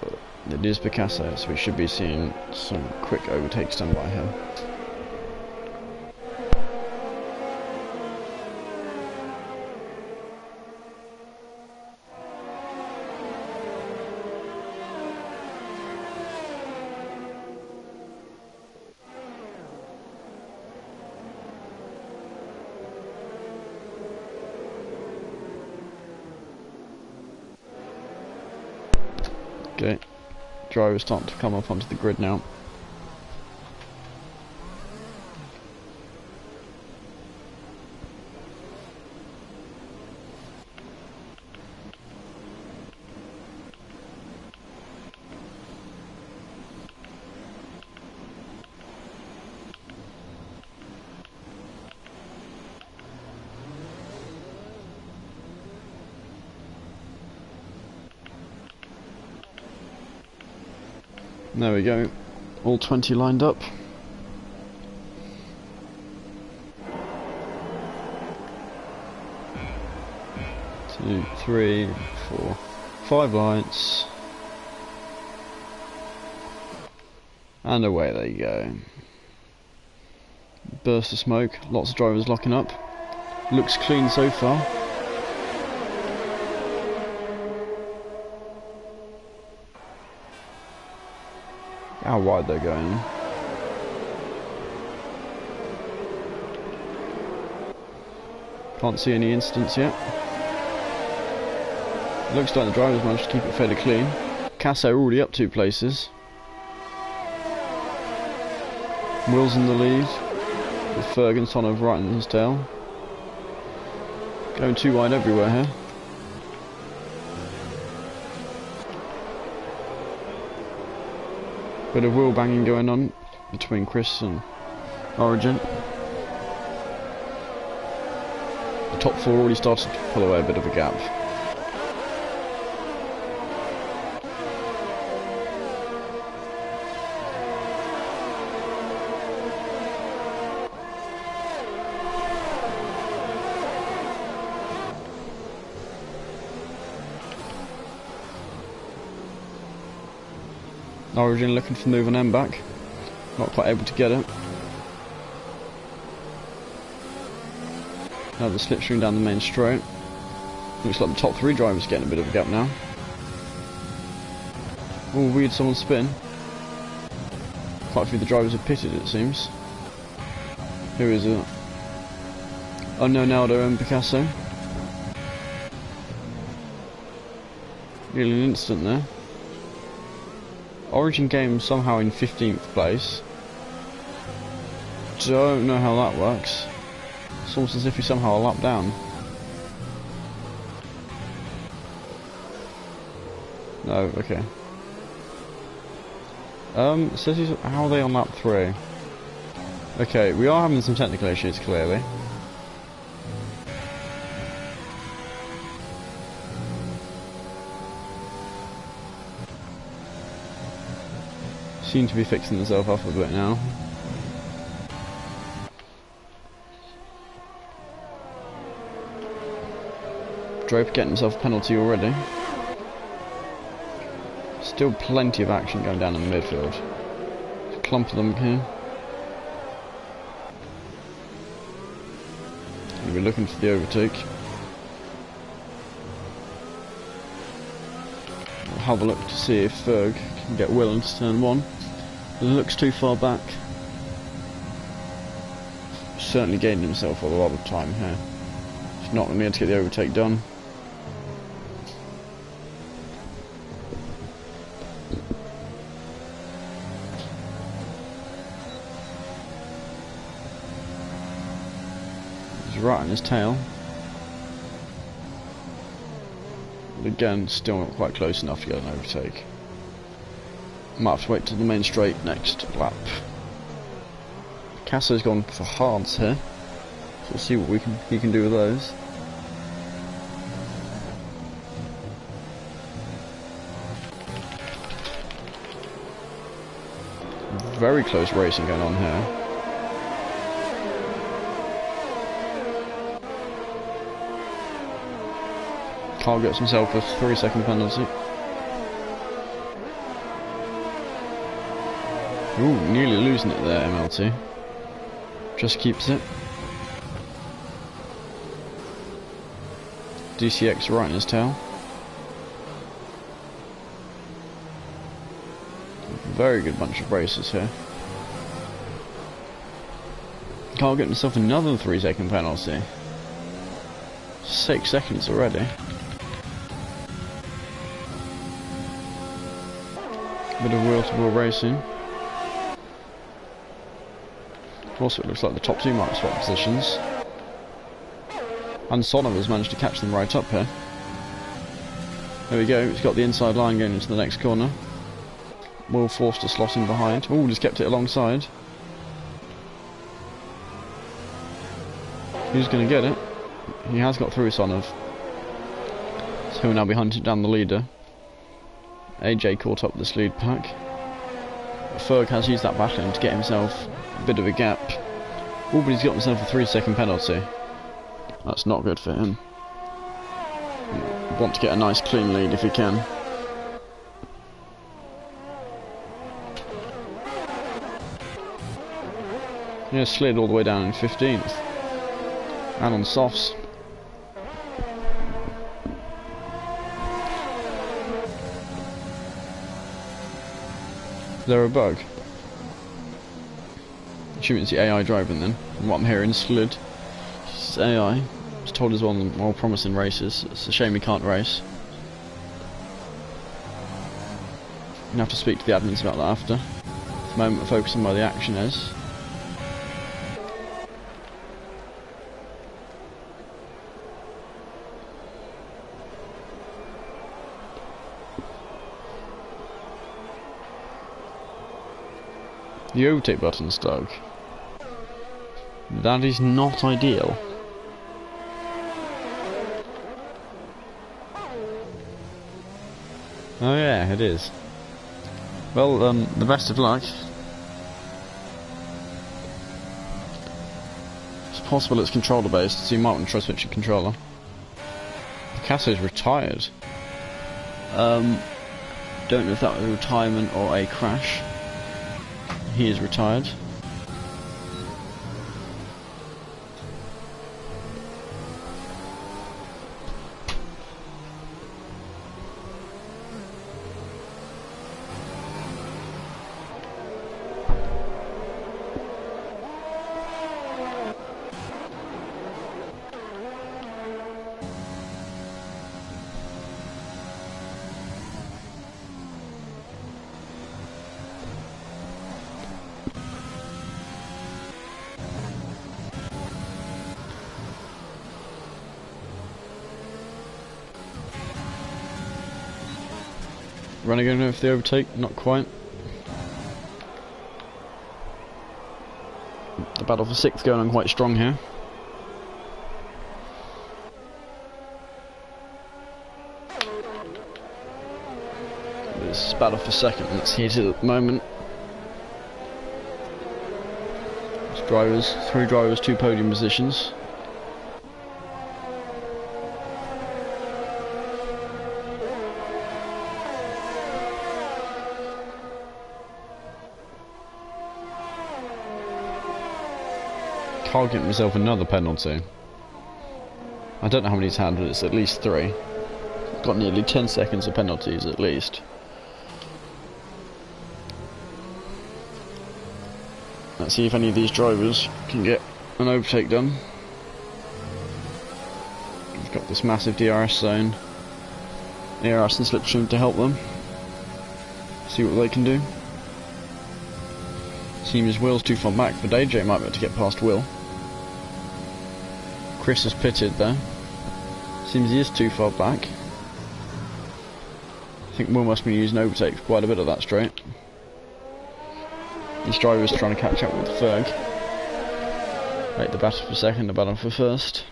But it is Picasso, so we should be seeing some quick overtakes done by him. Okay, drivers starting to come up onto the grid now. There we go, all 20 lined up. Two, three, four, 5 lights. And away they go. Burst of smoke, lots of drivers locking up. Looks clean so far. How wide they're going. Can't see any incidents yet. Looks like the drivers managed to keep it fairly clean. Casso already up 2 places. Will's in the lead, with Ferguson over right in his tail. Going too wide everywhere here. Bit of wheel banging going on between Chris and Origin. The top 4 already started to pull away a bit of a gap. Origin looking to move an M back, not quite able to get it. Now the slipstream down the main straight. Looks like the top 3 drivers getting a bit of a gap now. Oh, weird, someone spin. Quite a few of the drivers have pitted, it seems. Who is it? Oh no, Naldo and Picasso. Nearly an instant there. Origin game somehow in 15th place. Don't know how that works. It's almost as if he's somehow a lap down. No, okay. Says he's, how are they on lap 3? Okay, we are having some technical issues clearly. Seem to be fixing themselves up a bit now. Draper getting himself a penalty already. Still plenty of action going down in the midfield. There's a clump of them here. We'll be looking for the overtake. We'll have a look to see if Ferg can get Will into turn 1. It looks too far back. Certainly gained himself a lot of time here. He's not going to be able to get the overtake done. He's right on his tail. But again, still not quite close enough to get an overtake. Might have to wait till the main straight next lap. Casso's gone for hards here, so we'll see what he can do with those. very close racing going on here. Carl gets himself a 3-second penalty. Ooh, nearly losing it there, MLT. Just keeps it. DCX right in his tail. Very good bunch of races here. Carl getting himself another 3-second penalty. 6 seconds already. Bit of wheel-to-wheel racing. Also, it looks like the top 2 might swap positions. And Sonova's managed to catch them right up here. There we go, he's got the inside line going into the next corner. Will forced to slot in behind. Oh, just kept it alongside. Who's going to get it? He has got through Sonov. So he'll now be hunting down the leader. AJ caught up with this lead pack. Ferg has used that battling to get himself a bit of a gap. Oh, but he's got himself a 3-second penalty. That's not good for him. Want to get a nice clean lead if he can. Yeah, slid all the way down in 15th. And on softs. Is there a bug? Assuming it's the AI driving then. From what I'm hearing, slid. It's AI. It's told us one of the more promising races. It's a shame he can't race. I'm gonna have to speak to the admins about that after. At the moment, we're focusing where the action is. The overtake button stuck. That is not ideal. Oh yeah, it is. Well, the best of luck. It's possible it's controller based, so you might want to try switching controller. Picasso's retired. Don't know if that was a retirement or a crash. He is retired. Running over for the overtake, not quite. The battle for 6th going on quite strong here. This battle for 2nd that's heated at the moment. It's drivers, 3 drivers, 2 podium positions. Carl getting himself another penalty. I don't know how many he's had, but it's at least 3. Got nearly 10 seconds of penalties at least. Let's see if any of these drivers can get an overtake done. We've got this massive DRS zone. ERS and slipstream to help them. See what they can do. Seems Will's too far back, but AJ might be able to get past Will. Chris is pitted there. Seems he is too far back. I think Will must be using overtake for quite a bit of that straight. This driver's trying to catch up with Ferg. Right, the battle for 2nd, the battle for 1st.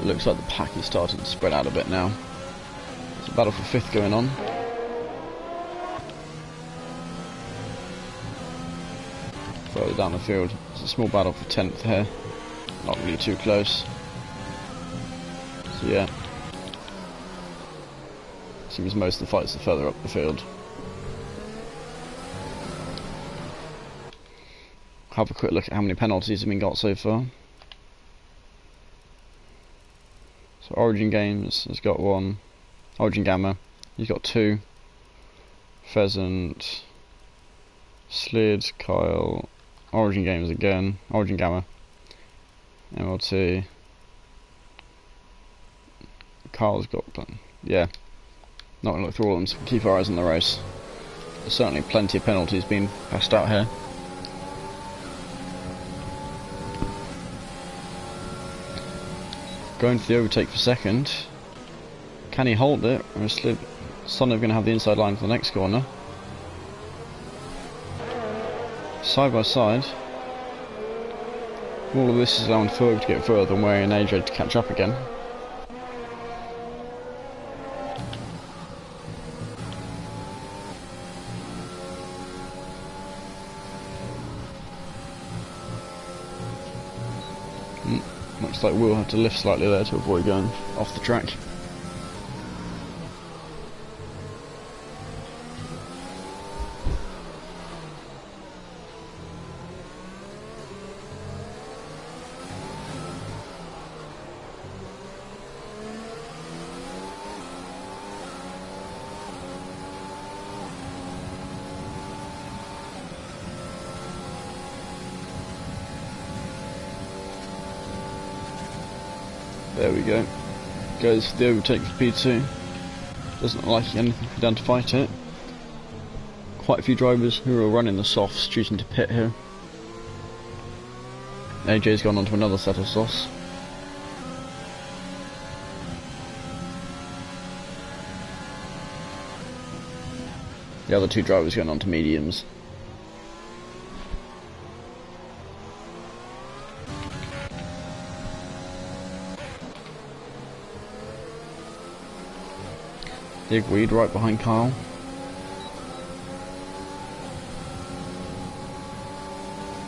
looks like the pack is starting to spread out a bit now. There's a battle for 5th going on. Further down the field, it's a small battle for 10th here. Not really too close. So yeah. Seems most of the fights are further up the field. Have a quick look at how many penalties have been got so far. So Origin Games has got 1. Origin Gamma, he's got 2. Pheasant, Slid, Kyle, Origin Games again, Origin Gamma, MLT. Kyle's got, yeah, not going to look through all of them, so keep our eyes on the race. There's certainly plenty of penalties being passed out here. Going for the overtake for 2nd. Can he hold it? Or is Sonnev going to have the inside line for the next corner? Side by side. All of this is allowing Ferg to get further and Way and AJ to catch up again. Looks like we'll have to lift slightly there to avoid going off the track. There we go. Goes for the overtake for P2. Doesn't look like anything for Dan to fight it. Quite a few drivers who are running the softs choosing to pit here. AJ's gone on to another set of softs. The other 2 drivers going on to mediums. Digweed right behind Kyle.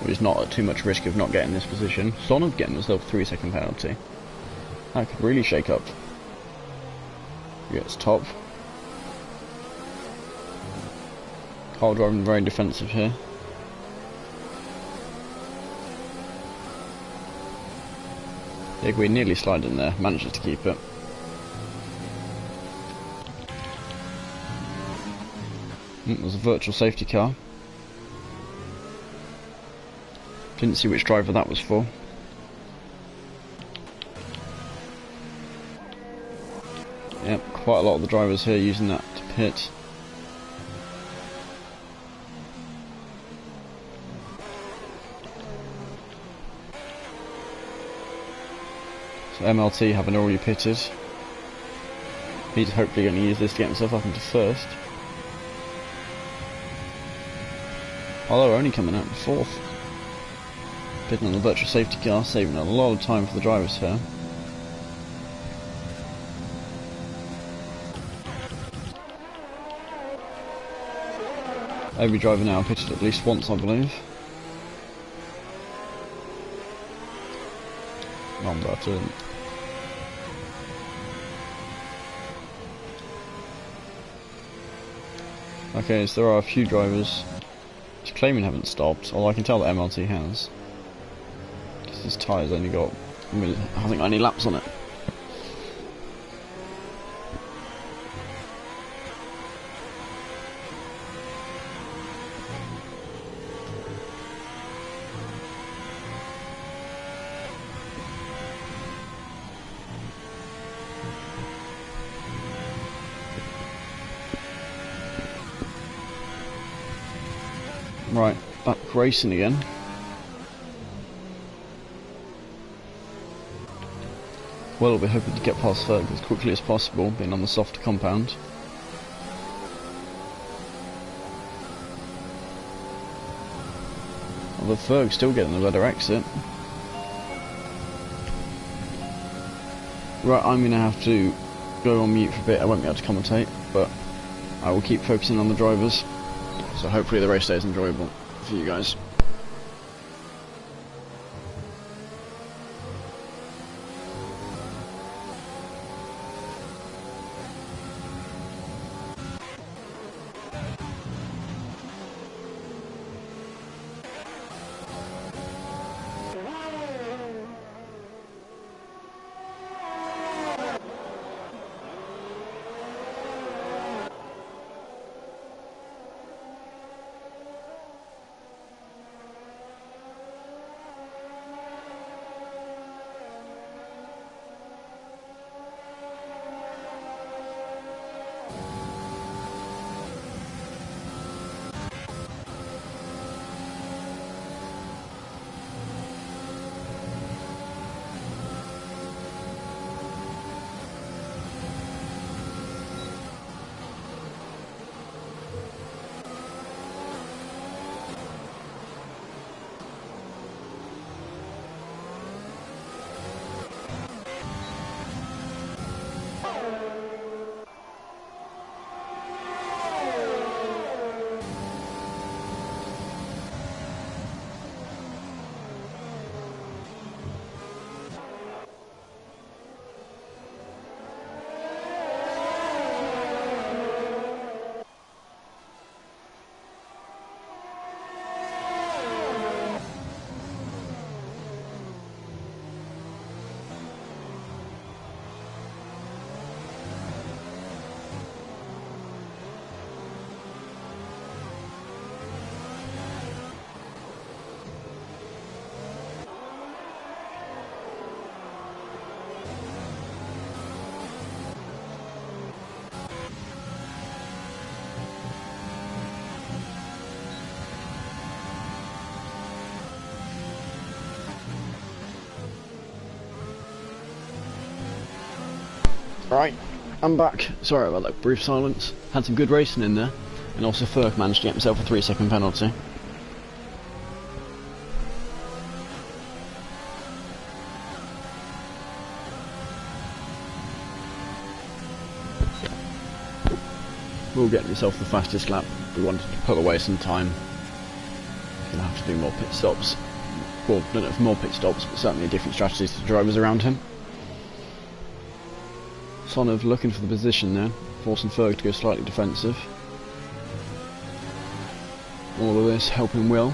He's not at too much risk of not getting this position. Sonnev getting himself a 3-second penalty. That could really shake up. He gets top. Kyle driving very defensive here. Digweed nearly sliding there, manages to keep it. There's a virtual safety car. Didn't see which driver that was for. Yep, quite a lot of the drivers here using that to pit. So MLT having already pitted. He's hopefully going to use this to get himself up into 1st. Although only coming out in 4th. Pitting on the virtual safety car, saving a lot of time for the drivers here. Every driver now pitted at least once, I believe. Wrong button. Okay, so there are a few drivers claiming haven't stopped, although I can tell that MLT has. Because his tyre's only got, hasn't got any laps on it. Right, back racing again. Well, we'll be hoping to get past Ferg as quickly as possible, being on the soft compound. Although Ferg's still getting a better exit. Right, I'm going to have to go on mute for a bit. I won't be able to commentate, but I will keep focusing on the drivers. So hopefully the race day is enjoyable for you guys. Right, I'm back. Sorry about that brief silence. Had some good racing in there, and also Ferg managed to get himself a 3-second penalty. We'll get himself the fastest lap. We wanted to put away some time. He's going to have to do more pit stops. Well, I don't know if more pit stops, but certainly different strategies to the drivers around him. Sonov looking for the position there, forcing Ferg to go slightly defensive. All of this helping Will.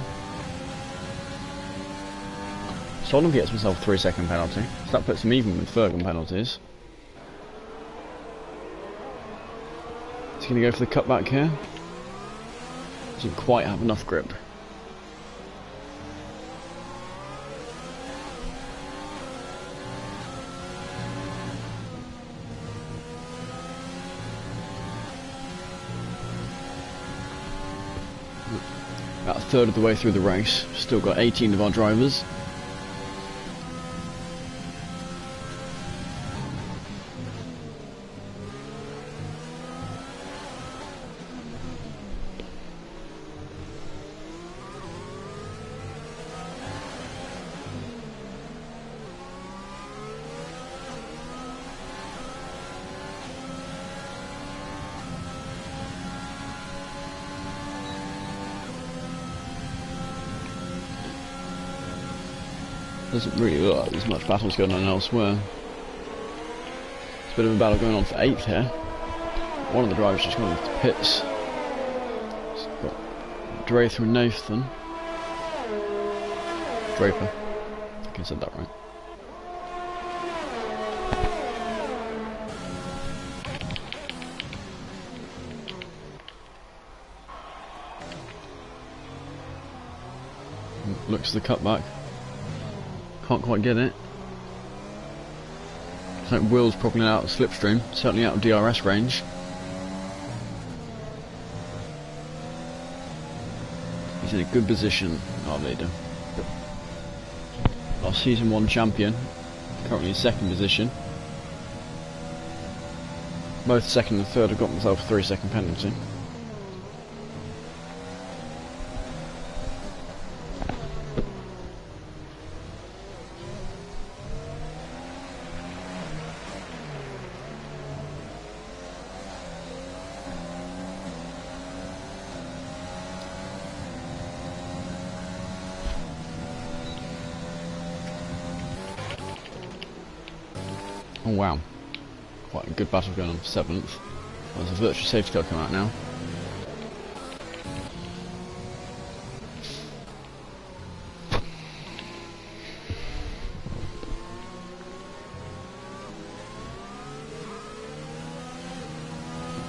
Sonov gets himself a 3-second penalty, so that puts him even with Ferg on penalties. He's going to go for the cutback here. Doesn't quite have enough grip. About a third of the way through the race, still got 18 of our drivers. Doesn't really look like there's much battles going on elsewhere. There's a bit of a battle going on for 8th here. One of the drivers just gone into the pits. It's got Draper and Nathan. Draper. I think I said that right. Looks the cutback. Can't quite get it. I think Will's probably out of slipstream, certainly out of DRS range. He's in a good position, our leader. Our season 1 champion, currently in 2nd position. Both 2nd and 3rd have got themselves a 3-second penalty. Oh wow, quite a good battle going on for 7th. There's a virtual safety car come out now.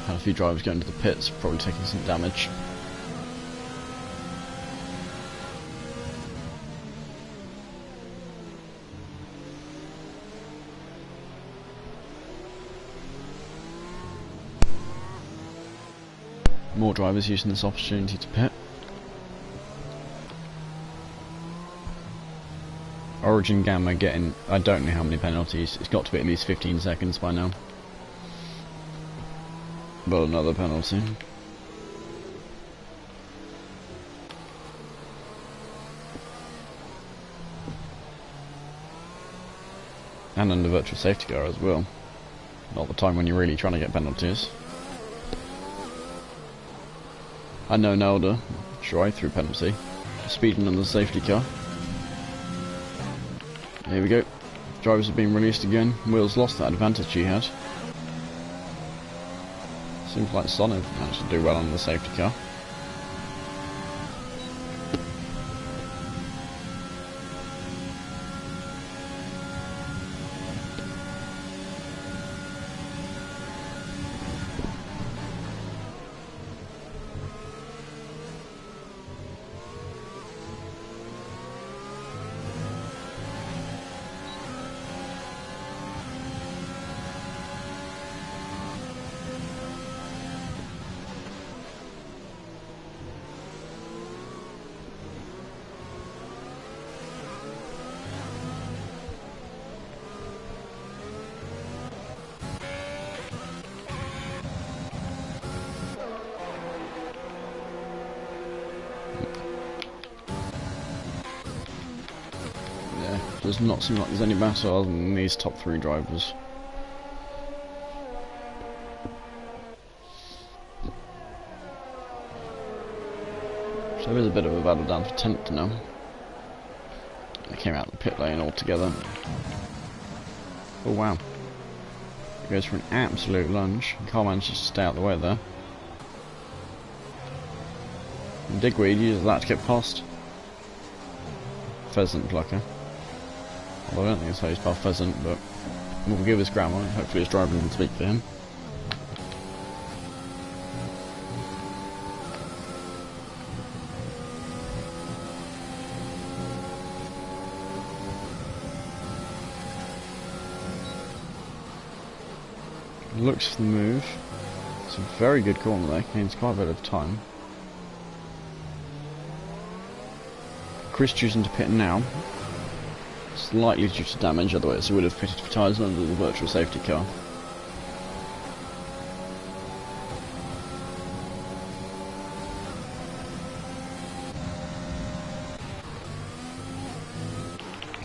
Had a few drivers going to the pits, probably taking some damage. More drivers using this opportunity to pit. Origin Gamma getting, I don't know how many penalties, it's got to be at least 15 seconds by now. But another penalty. And under virtual safety car as well. Not the time when you're really trying to get penalties. I know Nelda, drive through penalty, speeding under the safety car. Here we go. Drivers have been released again. Will's lost that advantage he had. Seems like Sonic managed to do well on the safety car. Does not seem like there's any battle other than these top 3 drivers. So there is a bit of a battle down for 10th now. They came out of the pit lane altogether. Oh wow. It goes for an absolute lunge. Car manages to stay out of the way there. And Digweed uses that to get past Pheasant Plucker. Although I don't think it's how he's past Pheasant, but we'll give his grammar. Hopefully his driver can speak for him. Looks for the move. It's a very good corner there, gains quite a bit of time. Chris choosing to pit now. Slightly due to damage, otherwise he would have pitted for tyres under the virtual safety car.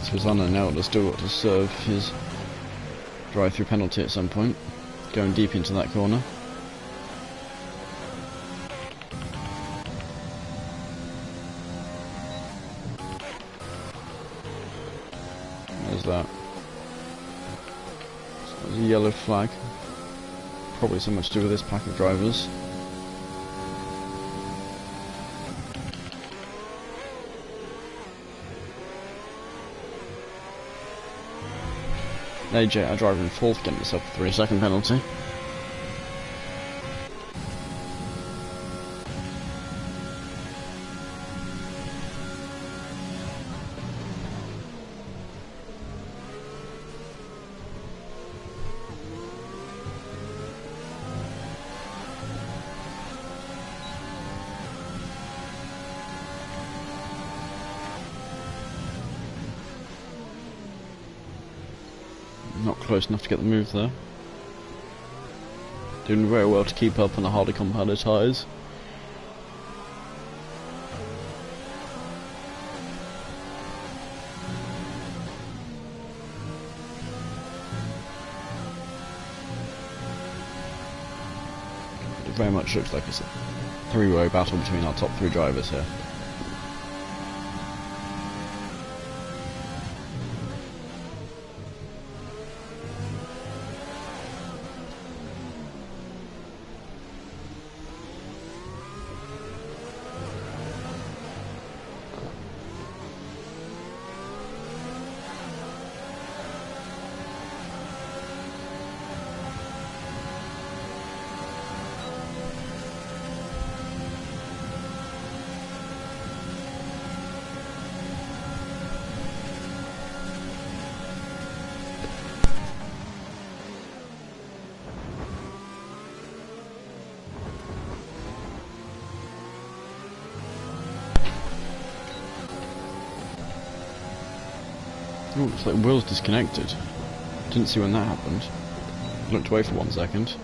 So Zana now has still got to serve his drive-through penalty at some point, going deep into that corner. There's that. So there's a yellow flag. Probably something to do with this pack of drivers. AJ, a driver in 4th, getting himself a 3-second penalty. Not close enough to get the move there. Doing very well to keep up on the harder compounded tyres. It very much looks like it's a 3-way battle between our top 3 drivers here. Oh, it's like Will's disconnected. Didn't see when that happened. Looked away for 1 second.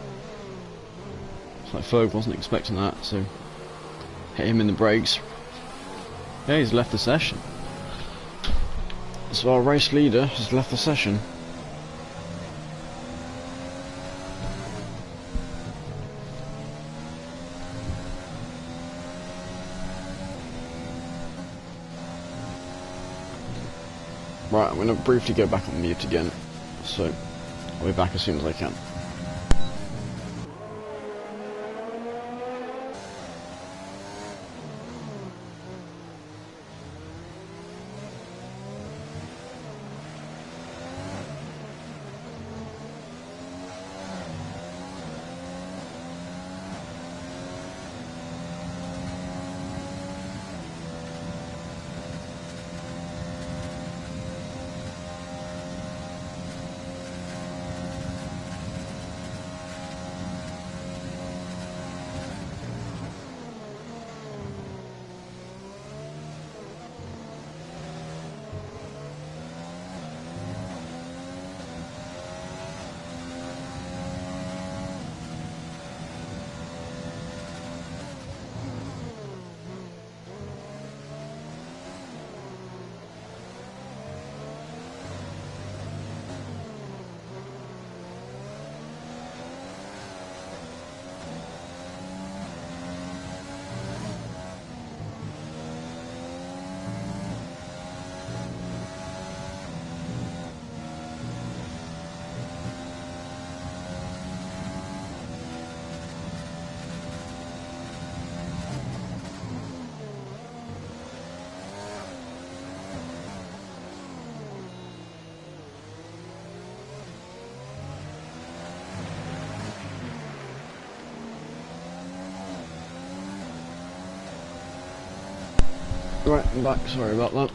It's like Ferg wasn't expecting that, so hit him in the brakes. Yeah, he's left the session. So our race leader has left the session. Right, I'm going to briefly go back on mute again, so I'll be back as soon as I can. Right, I'm back, sorry about that.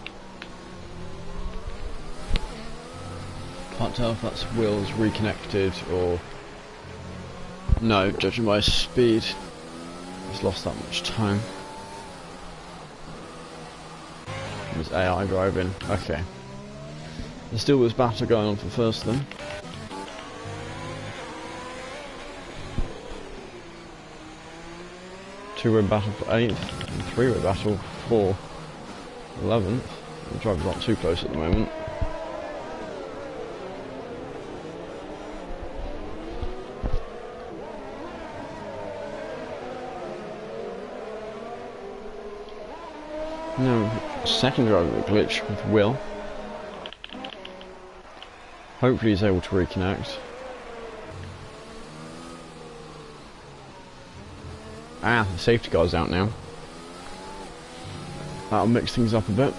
Can't tell if that's Will's reconnected or... No, judging by his speed, he's lost that much time. There's AI driving, okay. There's still this battle going on for first then. Two-way battle for 8th, and three-way battle for 11th. The driver's not too close at the moment. No, second driver with a glitch with Will. Hopefully he's able to reconnect. Ah, the safety car's out now. That'll mix things up a bit.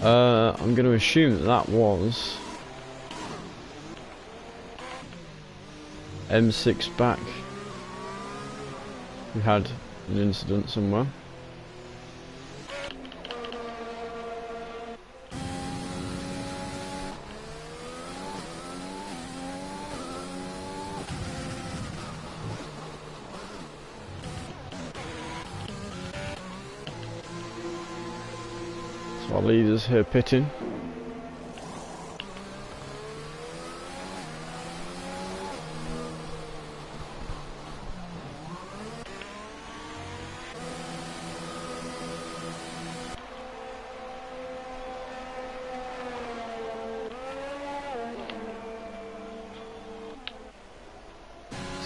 I'm going to assume that that was M6 back, who had an incident somewhere. Our leaders here pitting.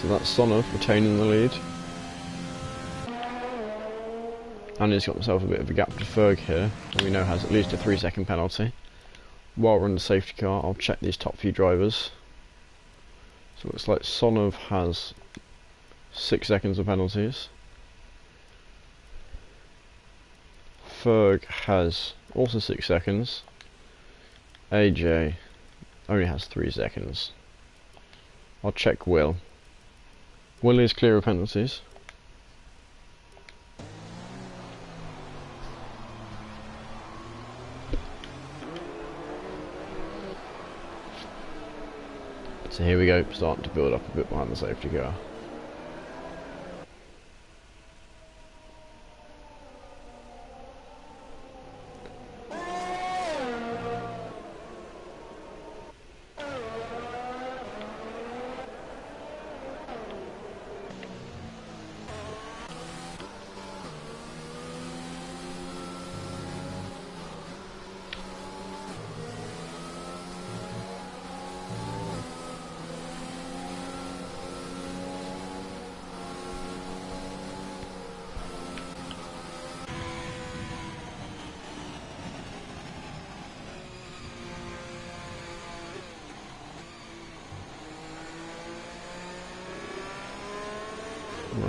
So that's Sonov retaining the lead. And he's got himself a bit of a gap to Ferg here, who we know has at least a 3-second penalty. While we're in the safety car, I'll check these top few drivers. So it looks like Sonov has 6 seconds of penalties. Ferg has also 6 seconds. AJ only has 3 seconds. I'll check Will. Will is clear of penalties. So here we go, starting to build up a bit behind the safety car.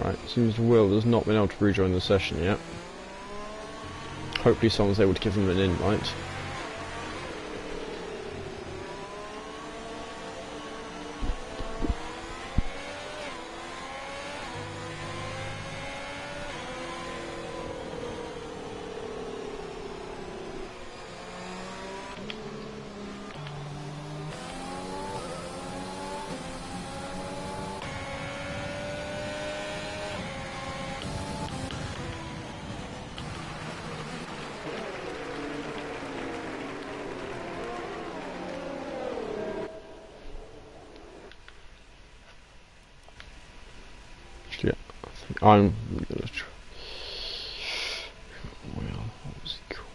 Right, seems Will has not been able to rejoin the session yet. Hopefully someone's able to give him an invite. Yeah, I think I'm gonna try. Well, what was it called?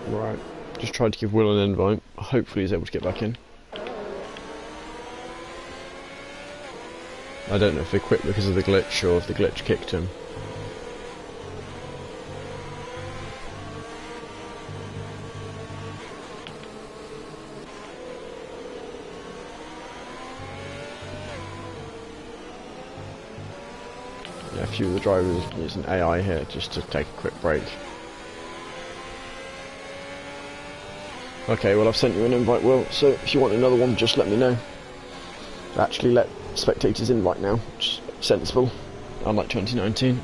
Right, just tried to give Will an invite. Hopefully he's able to get back in. I don't know if they quit because of the glitch or if the glitch kicked him. Yeah, a few of the drivers using AI here just to take a quick break. Okay, well I've sent you an invite, Will, so if you want another one, just let me know. Actually let spectators in right now, which is sensible, unlike 2019.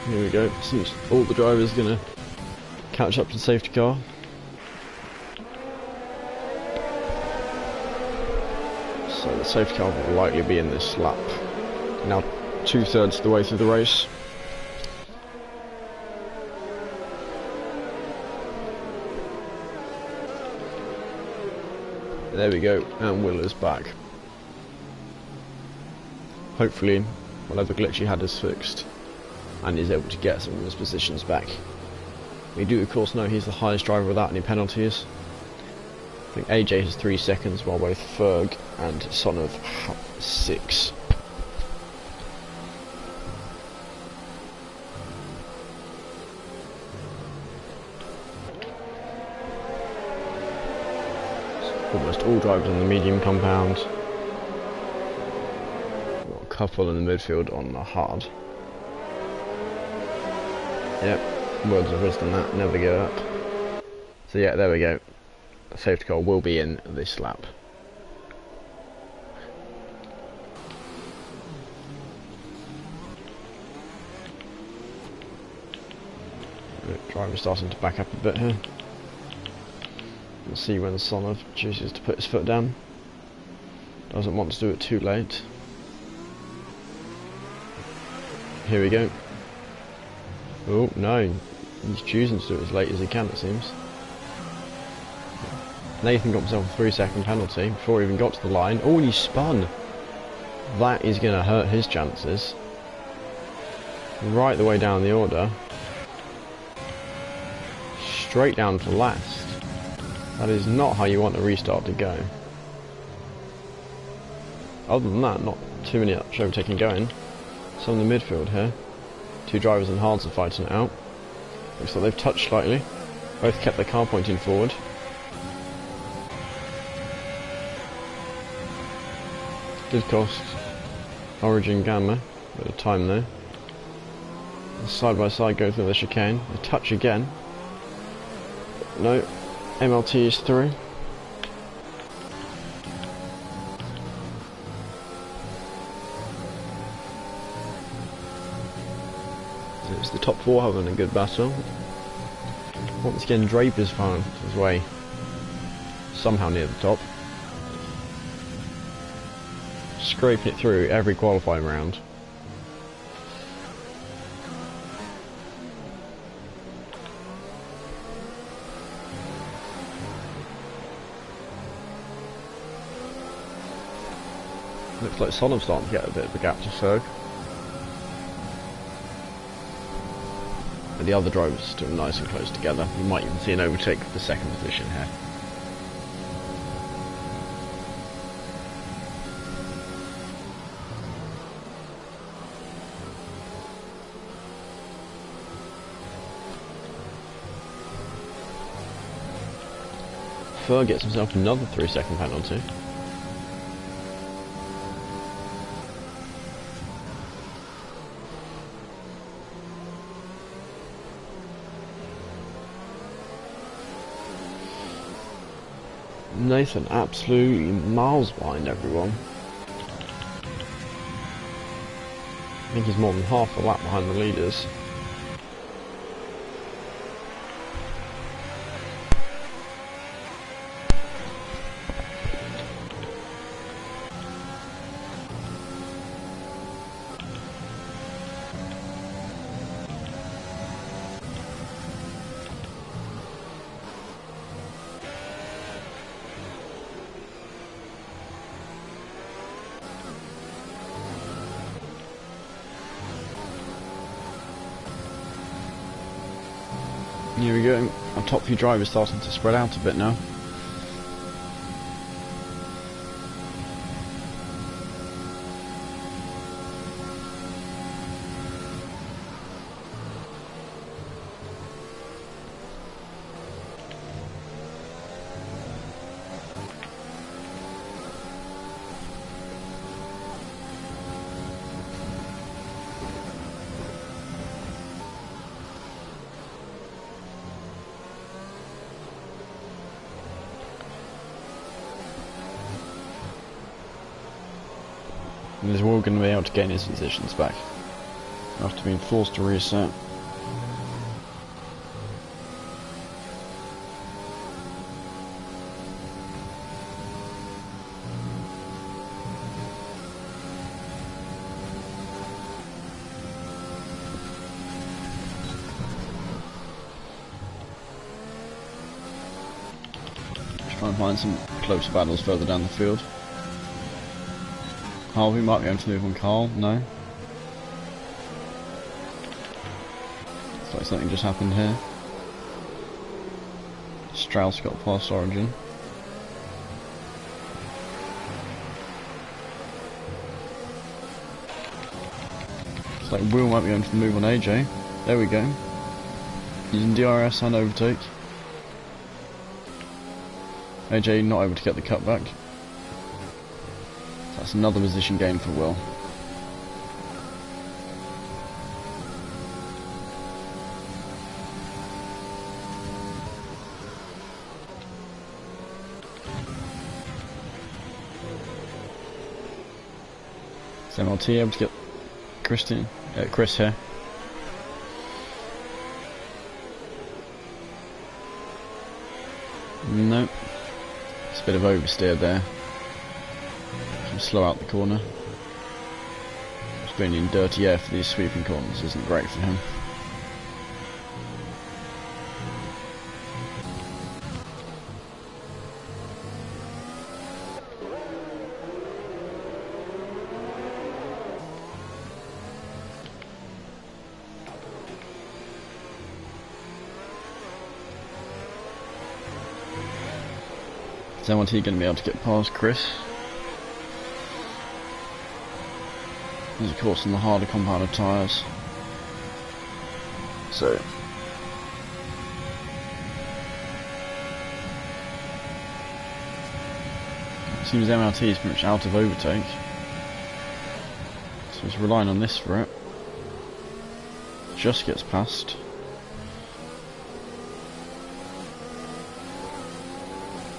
Here we go, seems all the drivers are going to catch up to the safety car. So the safety car will likely be in this lap. Now 2/3 of the way through the race. There we go, and Will is back. Hopefully whatever glitch he had is fixed and is able to get some of his positions back. We do of course know he's the highest driver without any penalties. I think AJ has 3 seconds while both Ferg and Sonov have 6. Almost all drivers on the medium compound. Got a couple in the midfield on the hard. Yep, words of wisdom that, never give up. So yeah, there we go. The safety car will be in this lap. The driver's starting to back up a bit here. We'll see when Sonov chooses to put his foot down. Doesn't want to do it too late. Here we go. Oh no, he's choosing to do it as late as he can, it seems. Nathan got himself a 3-second penalty before he even got to the line. Oh, and he spun! That is going to hurt his chances. Right the way down the order. Straight down to last. That is not how you want a restart to go. Other than that, not too many overtaking going. Some in the midfield here. 2 drivers and hards are fighting it out. Looks like they've touched slightly. Both kept their car pointing forward. Did cost Origin Gamma a bit of time there. Side by side go through the chicane. They touch again. No. MLT is 3. It's the top 4 having a good battle. Once again, Draper's found his way somehow near the top, scraping it through every qualifying round. Looks like Solemn's starting to get a bit of a gap to Ferg. But the other drivers are still nice and close together. You might even see an overtake for the second position here. Ferg gets himself another 3-second penalty. Nathan absolutely miles behind everyone. I think he's more than half a lap behind the leaders. Here we go, our top few drivers starting to spread out a bit now. And he's all going to be able to gain his positions back after being forced to reset. Just try and find some closer battles further down the field. Harvey might be able to move on Carl, no. Looks like something just happened here. Strauss got past Origin. Looks like Will might be able to move on AJ. There we go. Using DRS and overtake. AJ not able to get the cutback. That's another position gain for Will. Is MLT able to get Chris here? Nope. It's a bit of oversteer there. Slow out the corner. Just being in dirty air for these sweeping corners isn't great for him. Is MLT going to be able to get past Chris? He's of course on the harder compounded tyres. So it seems MLT is pretty much out of overtake. So he's relying on this for it. Just gets past.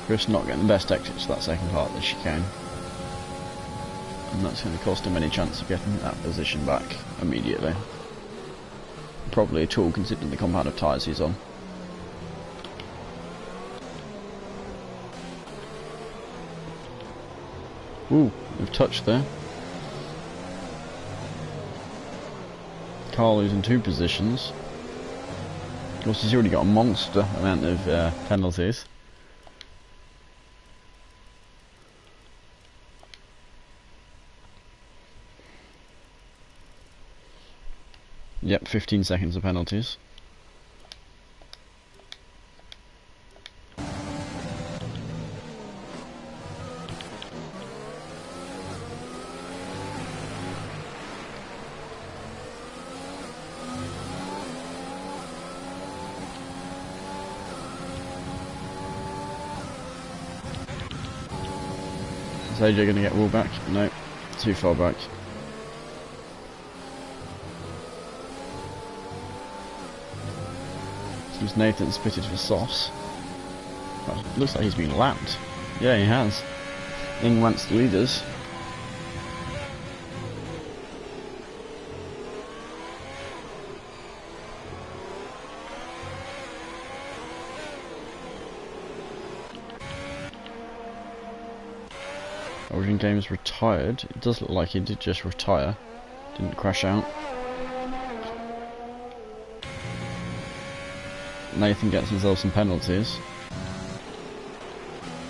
Chris not getting the best exit to that second part of the chicane. And that's going to cost him any chance of getting that position back immediately. Probably at all, considering the compound of tyres he's on. Ooh, we've touched there. Carl losing 2 positions. Of course, he's already got a monster amount of penalties. Yep, 15 seconds of penalties. Is AJ going to get wall back? No, too far back. Seems Nathan's pitted for softs. Well, looks like he's been lapped. Yeah, he has. England's the leaders. Origin Games retired. It does look like he did just retire. Didn't crash out. Nathan gets himself some penalties.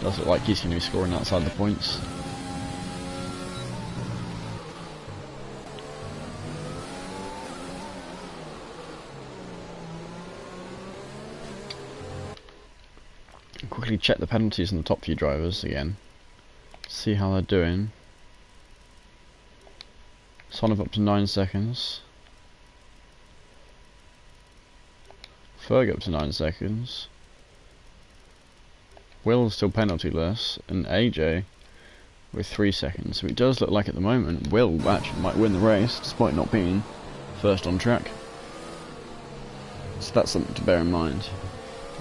Does look like he's going to be scoring outside the points. Quickly check the penalties on the top few drivers again. See how they're doing. Sonov up to 9 seconds. Ferg up to 9 seconds. Will still penalty-less, and AJ with 3 seconds. So it does look like at the moment Will actually might win the race, despite not being first on track. So that's something to bear in mind.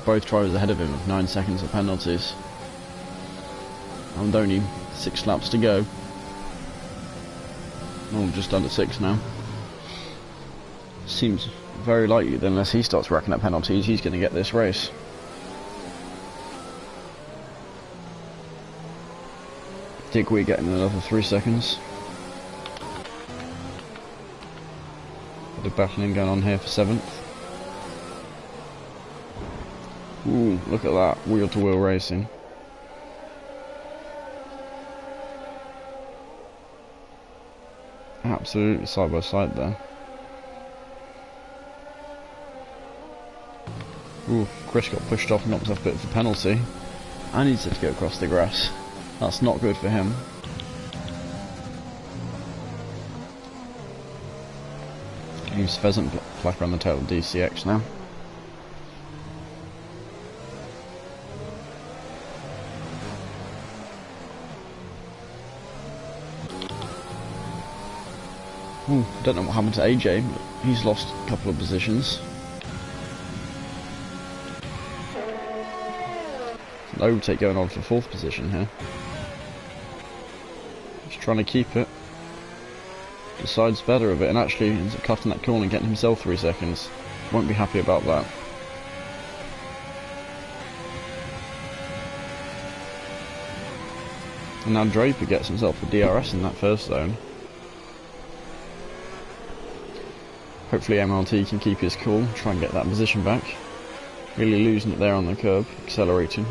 Both drivers ahead of him with 9 seconds of penalties. And only 6 laps to go. Oh, just under 6 now. Seems very likely that unless he starts racking up penalties, he's going to get this race. Think we're getting another 3 seconds. Bit of battling going on here for 7th. Ooh, look at that, wheel to wheel racing. Absolutely side by side there. Ooh, Chris got pushed off and knocked off a bit of a penalty. And he needs to go across the grass. That's not good for him. Use pheasant flapper on the tail of DCX now. Ooh, don't know what happened to AJ, but he's lost a couple of positions. An overtake going on for 4th position here. He's trying to keep it. Decides better of it and actually ends up cutting that corner and getting himself 3 seconds. Won't be happy about that. And now Draper gets himself a DRS in that first zone. Hopefully MLT can keep his cool, try and get that position back. Really losing it there on the curb, accelerating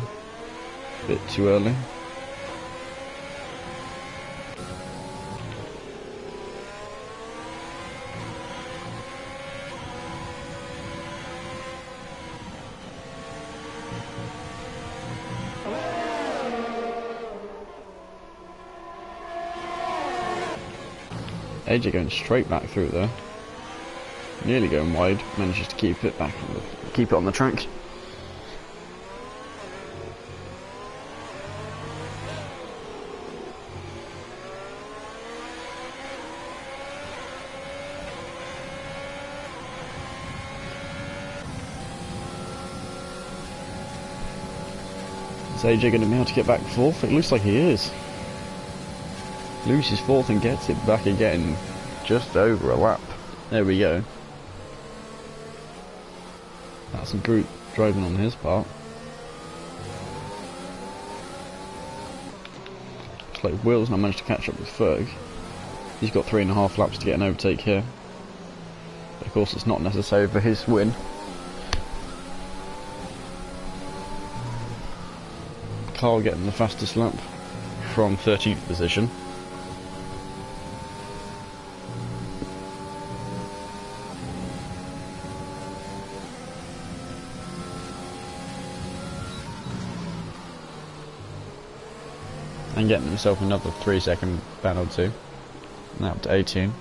a bit too early. AJ going straight back through there. Nearly going wide, manages to keep it back, keep it on the track. Is AJ going to be able to get back fourth? It looks like he is. Loses fourth and gets it back again, just over a lap. There we go. That's some brute driving on his part. Looks like Will's not managed to catch up with Ferg. He's got 3.5 laps to get an overtake here. But of course it's not necessary for his win. Carl getting the fastest lap from 13th position. And getting himself another 3-second penalty. Now up to 18.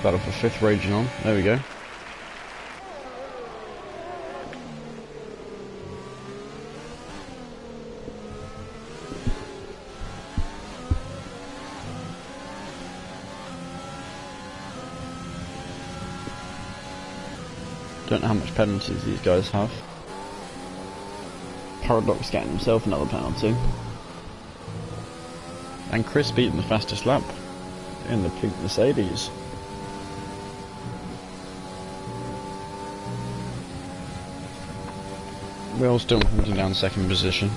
Battle for 5th raging on. There we go. Don't know how much penalties these guys have. Paradox getting himself another penalty. And Chris beating the fastest lap in the pink Mercedes. Will still holding down 2nd position.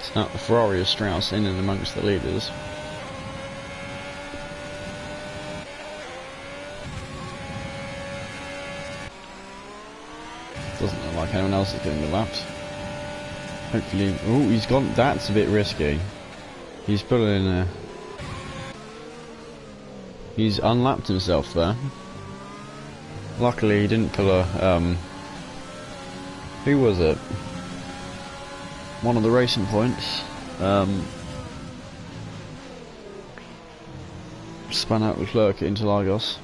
It's not the Ferrari of Strauss in and amongst the leaders. Doesn't look like anyone else is getting the laps. Hopefully, oh, he's gone. That's a bit risky. He's pulling a. He's unlapped himself there. Luckily, he didn't pull a. Who was it? One of the racing points. Spun out Leclerc into Lagos.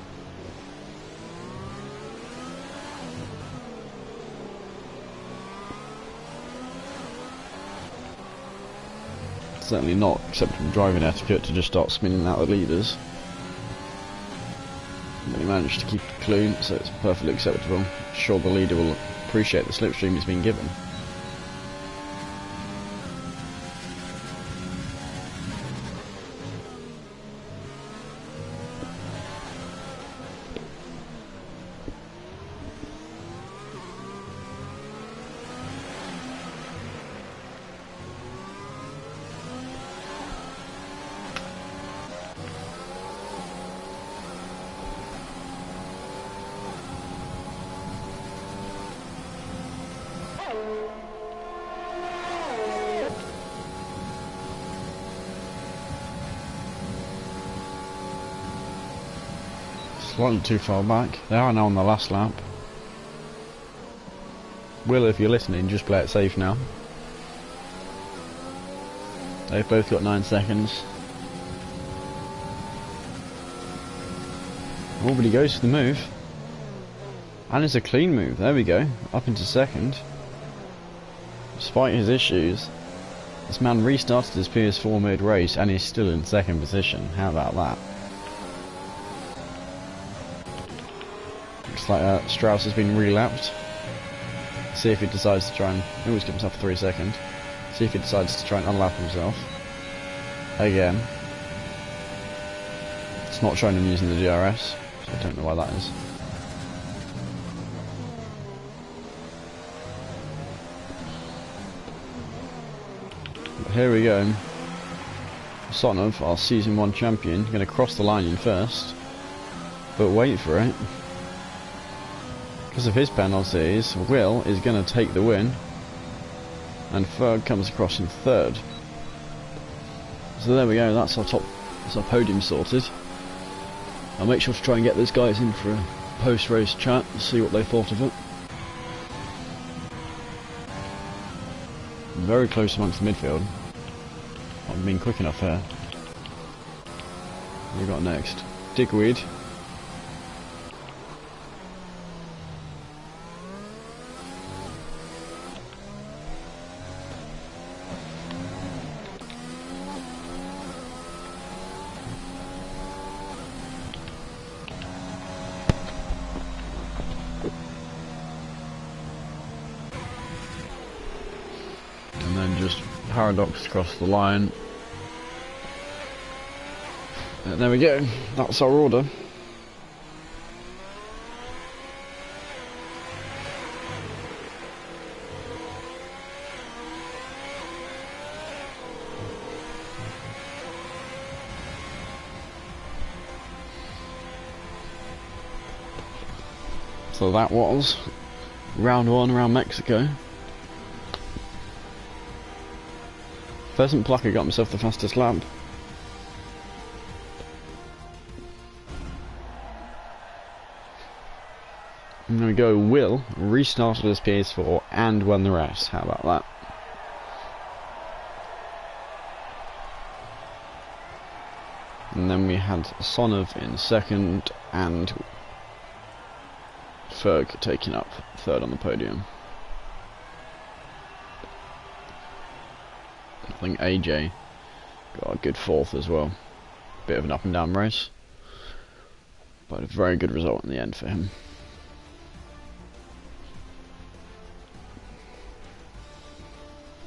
Certainly not acceptable driving etiquette to just start spinning out the leaders. But he managed to keep it clean, so it's perfectly acceptable. I'm sure the leader will appreciate the slipstream he's been given. Slightly too far back. They are now on the last lap. Will, if you're listening, just play it safe now. They've both got 9 seconds. Oh, but he goes for the move. And it's a clean move. There we go. Up into 2nd. Despite his issues, this man restarted his PS4 mid-race and he's still in 2nd position. How about that? Looks like Strauss has been relapped. See if he decides to try and... He always gives himself 3 seconds. See if he decides to try and unlap himself. Again. It's not showing him using the DRS, so I don't know why that is. But here we go. Sonov, our Season 1 champion, going to cross the line in first. But wait for it. Because of his penalties, Will is going to take the win. and Ferg comes across in third. So there we go, that's our podium sorted. I'll make sure to try and get those guys in for a post-race chat and see what they thought of it. Very close amongst the midfield. I've been quick enough here. What have we got next? Digweed. And then just paradox across the line. And there we go, that's our order. So that was round 1 around Mexico. Pheasant Plucker got himself the fastest lap. And there we go, Will restarted his PS4 and won the race. How about that? And then we had Sonov in second and Ferg taking up third on the podium. I think AJ got a good fourth as well. Bit of an up and down race, but a very good result in the end for him.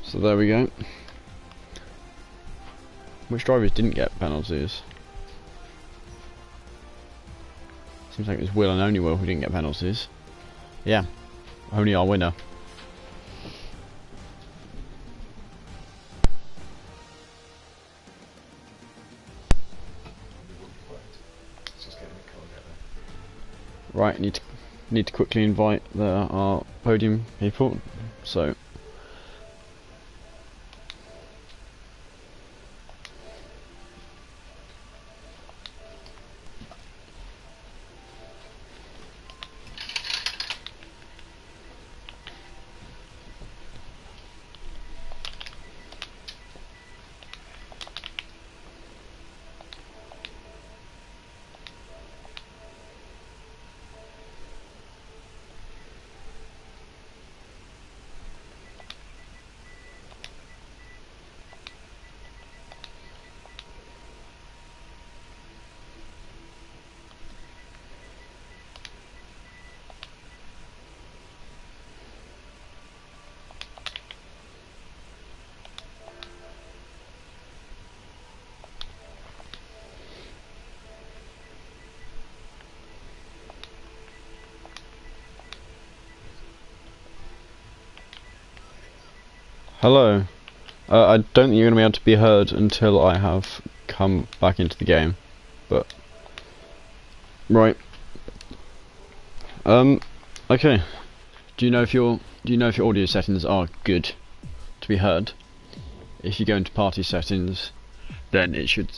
So there we go. Which drivers didn't get penalties? Seems like it was Will and only Will who didn't get penalties. Yeah, only our winner. Right, need to quickly invite our podium people. So. Hello. I don't think you're going to be able to be heard until I have come back into the game, but right. Okay. Do you know if your audio settings are good to be heard? If you go into party settings, then it should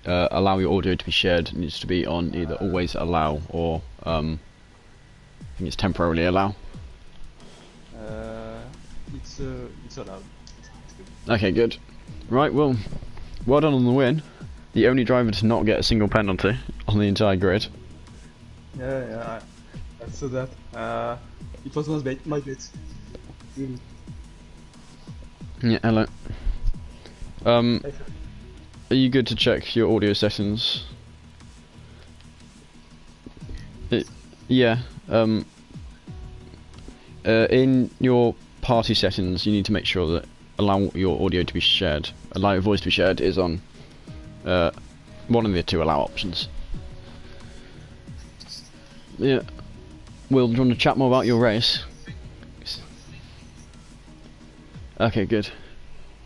allow your audio to be shared. It needs to be on either always allow or I think it's temporarily allow. It's allowed. Okay, good. Right, well done on the win. The only driver to not get a single penalty on the entire grid. Yeah, I saw that. It was my bet. Really. Yeah, hello. Are you good to check your audio settings? Yeah. In your party settings, you need to make sure that allow your audio to be shared, allow your voice to be shared is on one of the two allow options. Yeah. Will, do you want to chat more about your race? Okay, good.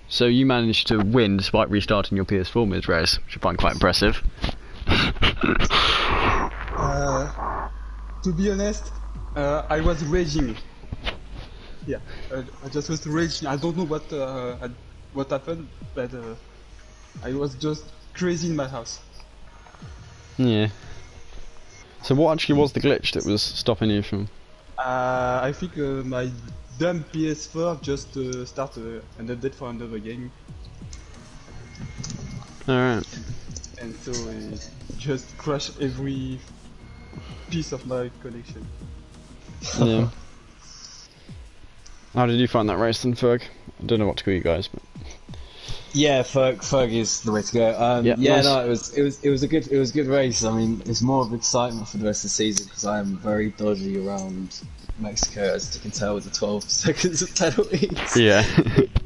So you managed to win despite restarting your PS4 mid-race, which I find quite impressive. To be honest, I was raging. Yeah, I just was raging. I don't know what happened, but I was just crazy in my house. Yeah. So what actually was the glitch that was stopping you from? I think my dumb PS4 just started an update for another game, Alright. and so it just crashed every piece of my connection. Yeah. How did you find that race then, Ferg? I don't know what to call you guys, but Yeah, Ferg is the way to go. Yeah, Yeah, nice. no, it was a good race. I mean, it's more of excitement for the rest of the season because I am very dodgy around Mexico, as you can tell with the 12 seconds of penalties. yeah.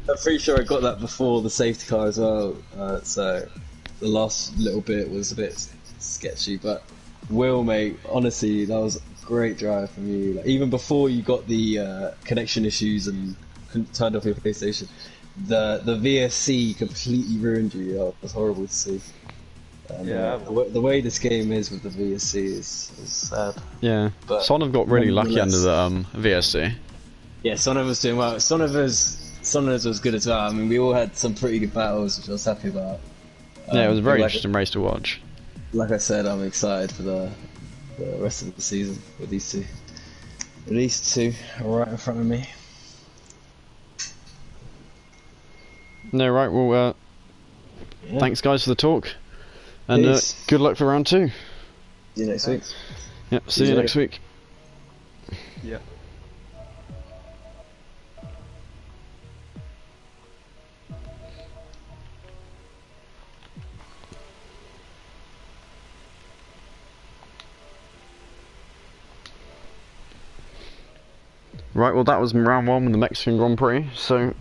I'm pretty sure I got that before the safety car as well. So the last little bit was a bit sketchy, but Will, mate, honestly, that was a great drive from you. Like, even before you got the connection issues and turned off your PlayStation. The VSC completely ruined you. It was horrible to see. And, Yeah, the way this game is with the VSC is sad. Yeah. But Sonoff got really lucky under nonetheless- the VSC. Yeah, Sonoff was doing well. Sonoff was good as well. I mean, we all had some pretty good battles, which I was happy about. Yeah, it was a very like, interesting race to watch. Like I said, I'm excited for the rest of the season with these two. These two are right in front of me. No, right, well, Yeah. thanks guys for the talk. And Peace. good luck for round 2. See you next week. Yep, see you later. next week. yeah. Right, well that was round 1 with the Mexican Grand Prix, so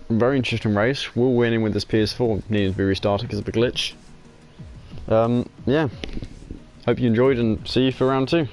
very interesting race. Will winning with this PS4 needed to be restarted because of a glitch. Yeah, hope you enjoyed and see you for round 2.